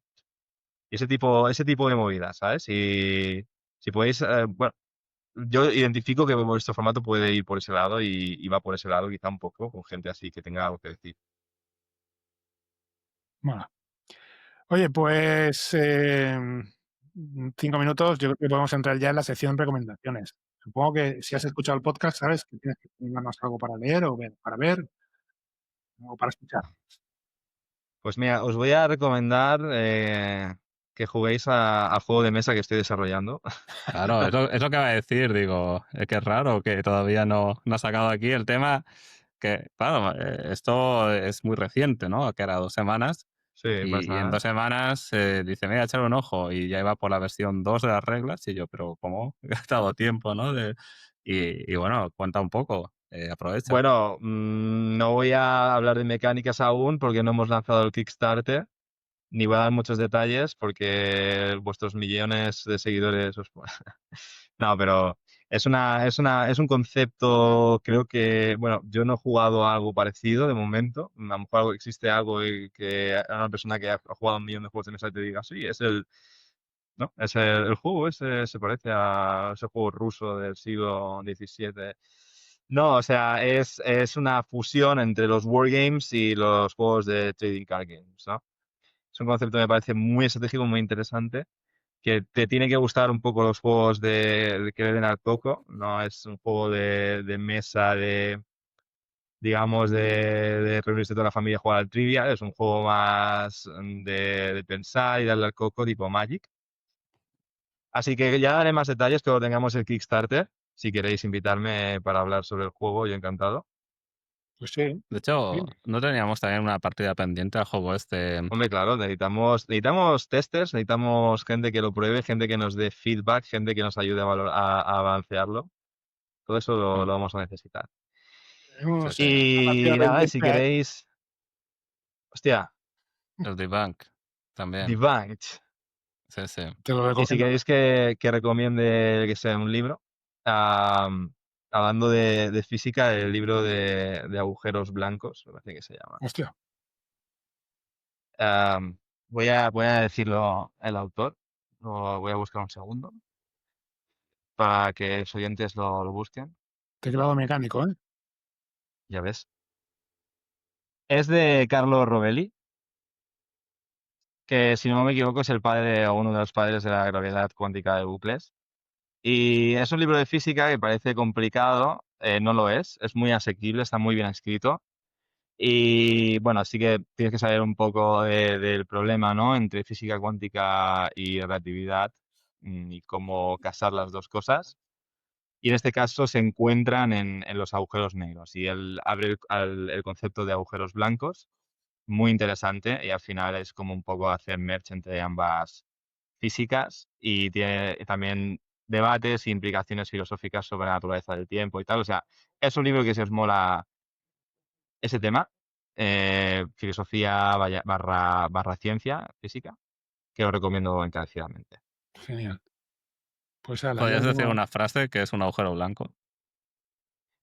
S3: Y ese tipo de movidas, ¿sabes? Y si podéis, bueno, yo identifico que vuestro formato puede ir por ese lado y va por ese lado quizá un poco, con gente así que tenga algo que decir.
S2: Mola. Oye, pues 5 minutos, yo creo que podemos entrar ya en la sección recomendaciones. Supongo que si has escuchado el podcast, sabes que tienes que ponernos algo para leer o para ver o para escuchar.
S3: Pues mira, os voy a recomendar que juguéis al juego de mesa que estoy desarrollando.
S1: Claro, es lo que va a decir, digo, es que es raro que todavía no ha sacado aquí el tema, que claro, esto es muy reciente, ¿no? Que era 2 semanas,
S3: Sí,
S1: y en
S3: pasa.
S1: 2 semanas dice, mira, echar un ojo, y ya iba por la versión 2 de las reglas, y yo, pero ¿cómo? He gastado tiempo, ¿no? Y bueno, cuenta un poco, aprovecha.
S3: Bueno, no voy a hablar de mecánicas aún porque no hemos lanzado el Kickstarter, ni voy a dar muchos detalles porque vuestros millones de seguidores os... No, pero es un concepto, creo que, bueno, yo no he jugado a algo parecido de momento. A lo mejor existe algo que a una persona que ha jugado 1 millón de juegos de mesa te diga, sí, ¿no? El juego ese se parece a ese juego ruso del siglo XVII. No, o sea, es una fusión entre los wargames y los juegos de trading card games, ¿no? Es un concepto que me parece muy estratégico, muy interesante, que te tiene que gustar un poco los juegos de que le den al coco, no es un juego de mesa, digamos, de reunirse toda la familia a jugar al Trivial, es un juego más de pensar y darle al coco tipo Magic. Así que ya daré más detalles cuando tengamos el Kickstarter. Si queréis invitarme para hablar sobre el juego, yo encantado.
S2: Pues sí,
S1: De hecho,
S2: sí.
S1: ¿no teníamos también una partida pendiente al juego este?
S3: Hombre, claro, necesitamos testers, necesitamos gente que lo pruebe, gente que nos dé feedback, gente que nos ayude a balancearlo. Todo eso lo vamos a necesitar.
S1: Sí,
S2: Tenemos
S1: sí,
S2: una partida
S3: Y nada, si
S2: pendiente ahí,
S3: queréis, hostia,
S1: el debunk también.
S3: Debunked.
S1: Sí, sí.
S2: te lo
S3: Y si
S2: recomiendo.
S3: queréis que recomiende que sea un libro, am, hablando de física, el libro de agujeros blancos, me parece que se llama.
S2: Hostia,
S3: Voy a decirlo el autor, voy a buscar un segundo para que los oyentes lo busquen.
S2: teclado mecánico, ¿eh?
S3: Ya ves. Es de Carlo Rovelli, que si no me equivoco es el padre o uno de los padres de la gravedad cuántica de bucles. Y es un libro de física que parece complicado, no lo es muy asequible, está muy bien escrito. Y bueno, así que tienes que saber un poco del problema, ¿no? Entre física cuántica y relatividad, y cómo casar las dos cosas. Y en este caso se encuentran en los agujeros negros. Y él abre el concepto de agujeros blancos, muy interesante, y al final es como un poco hacer merge entre ambas físicas y tiene también debates e implicaciones filosóficas sobre la naturaleza del tiempo y tal. O sea, es un libro que si os mola ese tema, filosofía barra ciencia física, que os recomiendo encarecidamente.
S2: Genial. Pues ala, ya
S1: ¿Podrías decir
S2: tengo.
S1: una frase que es un agujero blanco?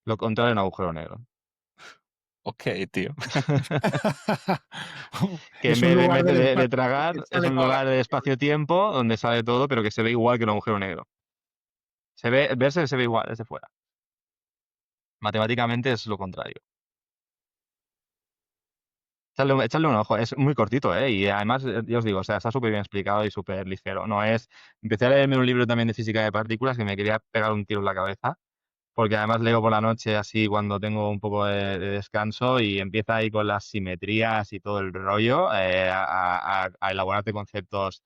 S3: Lo contrario en agujero negro.
S1: Ok, tío.
S3: Que
S2: Es un
S3: en
S2: lugar
S3: vez
S2: del
S3: de
S2: espacio
S3: tragar,
S2: que
S3: es
S2: sale
S3: un
S2: toda la
S3: lugar de espacio-tiempo donde sale todo, pero que se ve igual que un agujero negro. Se ve igual desde fuera. Matemáticamente es lo contrario. Echadle un ojo, es muy cortito, ¿eh? Y además, ya os digo, o sea, está súper bien explicado y súper ligero. No es... Empecé a leerme un libro también de física de partículas que me quería pegar un tiro en la cabeza, porque además leo por la noche así cuando tengo un poco de descanso y empieza ahí con las simetrías y todo el rollo a elaborarte conceptos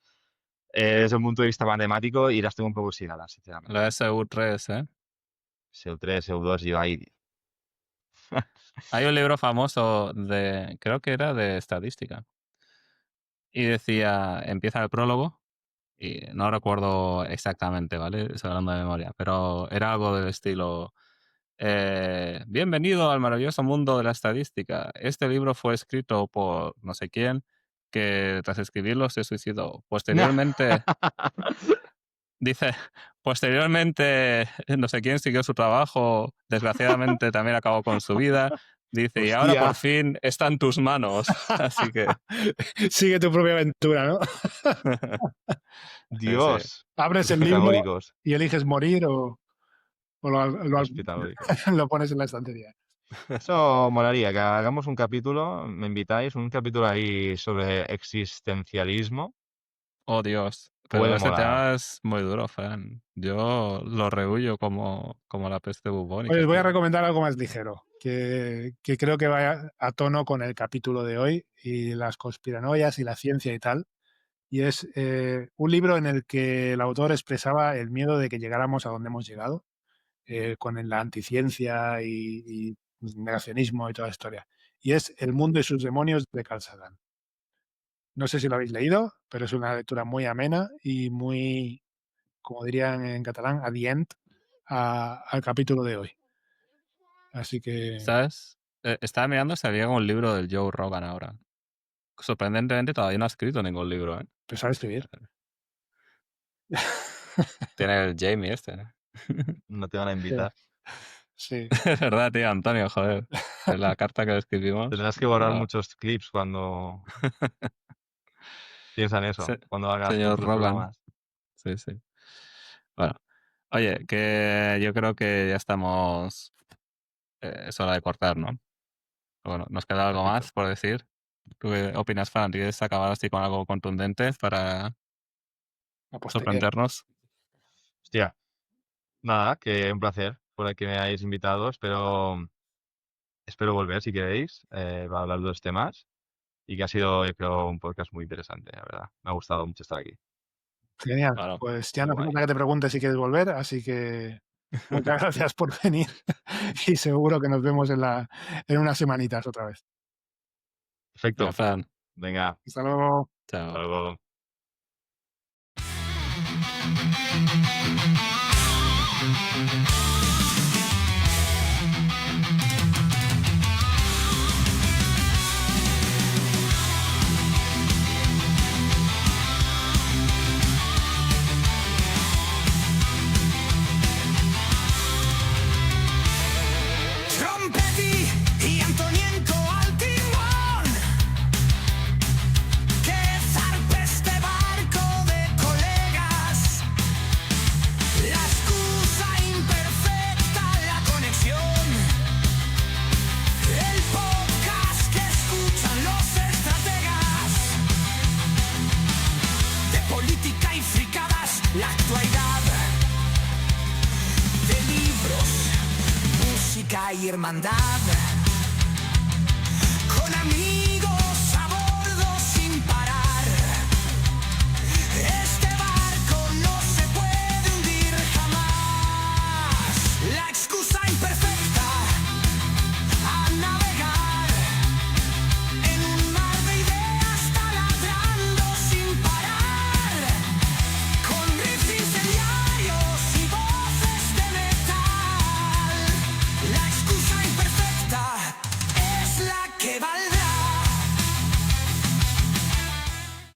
S3: desde un punto de vista matemático y las tengo un poco oxidadas, sinceramente.
S1: La SU3, ¿eh?
S3: SU3, SU2, yo ahí.
S1: Hay un libro famoso creo que era de estadística. Y decía, empieza el prólogo, y no recuerdo exactamente, ¿vale? Estoy hablando de memoria, pero era algo del estilo, bienvenido al maravilloso mundo de la estadística. Este libro fue escrito por no sé quién, que tras escribirlo se suicidó. Posteriormente, dice, posteriormente no sé quién siguió su trabajo, desgraciadamente también acabó con su vida. Dice, y ahora por
S3: Hostia.
S1: fin está en tus manos. Así que
S2: Sigue tu propia aventura, ¿no?
S3: Dios.
S2: Abres el libro
S3: Pitagóricos.
S2: y eliges morir o
S3: Los pitagóricos.
S2: lo pones en la estantería.
S3: Eso molaría, que hagamos un capítulo, me invitáis, un capítulo ahí sobre existencialismo.
S1: Oh, Dios. Pero
S3: Puede
S1: ese
S3: molar.
S1: tema es muy duro, Fran. Yo lo rehuyo como la peste bubónica.
S2: Oye, os voy a
S1: tío.
S2: recomendar algo más ligero, que creo que va a tono con el capítulo de hoy y las conspiranoias y la ciencia y tal. Y es un libro en el que el autor expresaba el miedo de que llegáramos a donde hemos llegado, con la anticiencia y negacionismo y toda la historia. Y es El mundo y sus demonios de Carl Sagan. No sé si lo habéis leído, pero es una lectura muy amena y muy, como dirían en catalán, adient al capítulo de hoy. Así que...
S1: ¿Sabes? Estaba mirando si había un libro del Joe Rogan ahora. Sorprendentemente todavía no ha escrito ningún libro, ¿eh?
S2: Pues sabe escribir.
S1: Tiene el Jamie este. ¿eh?
S3: No te van a invitar.
S2: Sí.
S1: Es verdad, tío, Antonio, joder. En la carta que le escribimos.
S3: Tendrás que borrar
S1: Wow.
S3: muchos clips cuando piensa en eso, cuando hagas
S1: Señor
S3: tus
S1: Rogan.
S3: programas.
S1: Sí, sí. Bueno, oye, que yo creo que ya estamos... es hora de cortar, ¿no? Bueno, ¿nos queda algo
S3: Perfecto.
S1: más por decir? ¿Tú qué opinas, Fran? ¿Quieres acabar así con algo contundente para
S2: La posterior.
S1: sorprendernos?
S3: Hostia, nada, que un placer por que me hayáis invitado. Espero volver si queréis para hablar de los temas y que ha sido, yo creo, un podcast muy interesante, la verdad. Me ha gustado mucho estar aquí.
S2: Genial.
S1: Claro,
S2: Pues ya no hace
S3: guay.
S2: falta que te preguntes si quieres volver, así que muchas gracias por venir y seguro que nos vemos en unas semanitas otra vez.
S3: Perfecto.
S1: Venga, Fran.
S3: Venga,
S2: Hasta luego.
S1: Chao.
S3: hasta luego.
S4: Trompetti y Antonienko al timón. Que zarpe este barco de colegas. La excusa imperfecta, la conexión. El podcast que escuchan los estrategas. De política y fricadas, la actualidad. De libros, música y hermandad. Con amigos.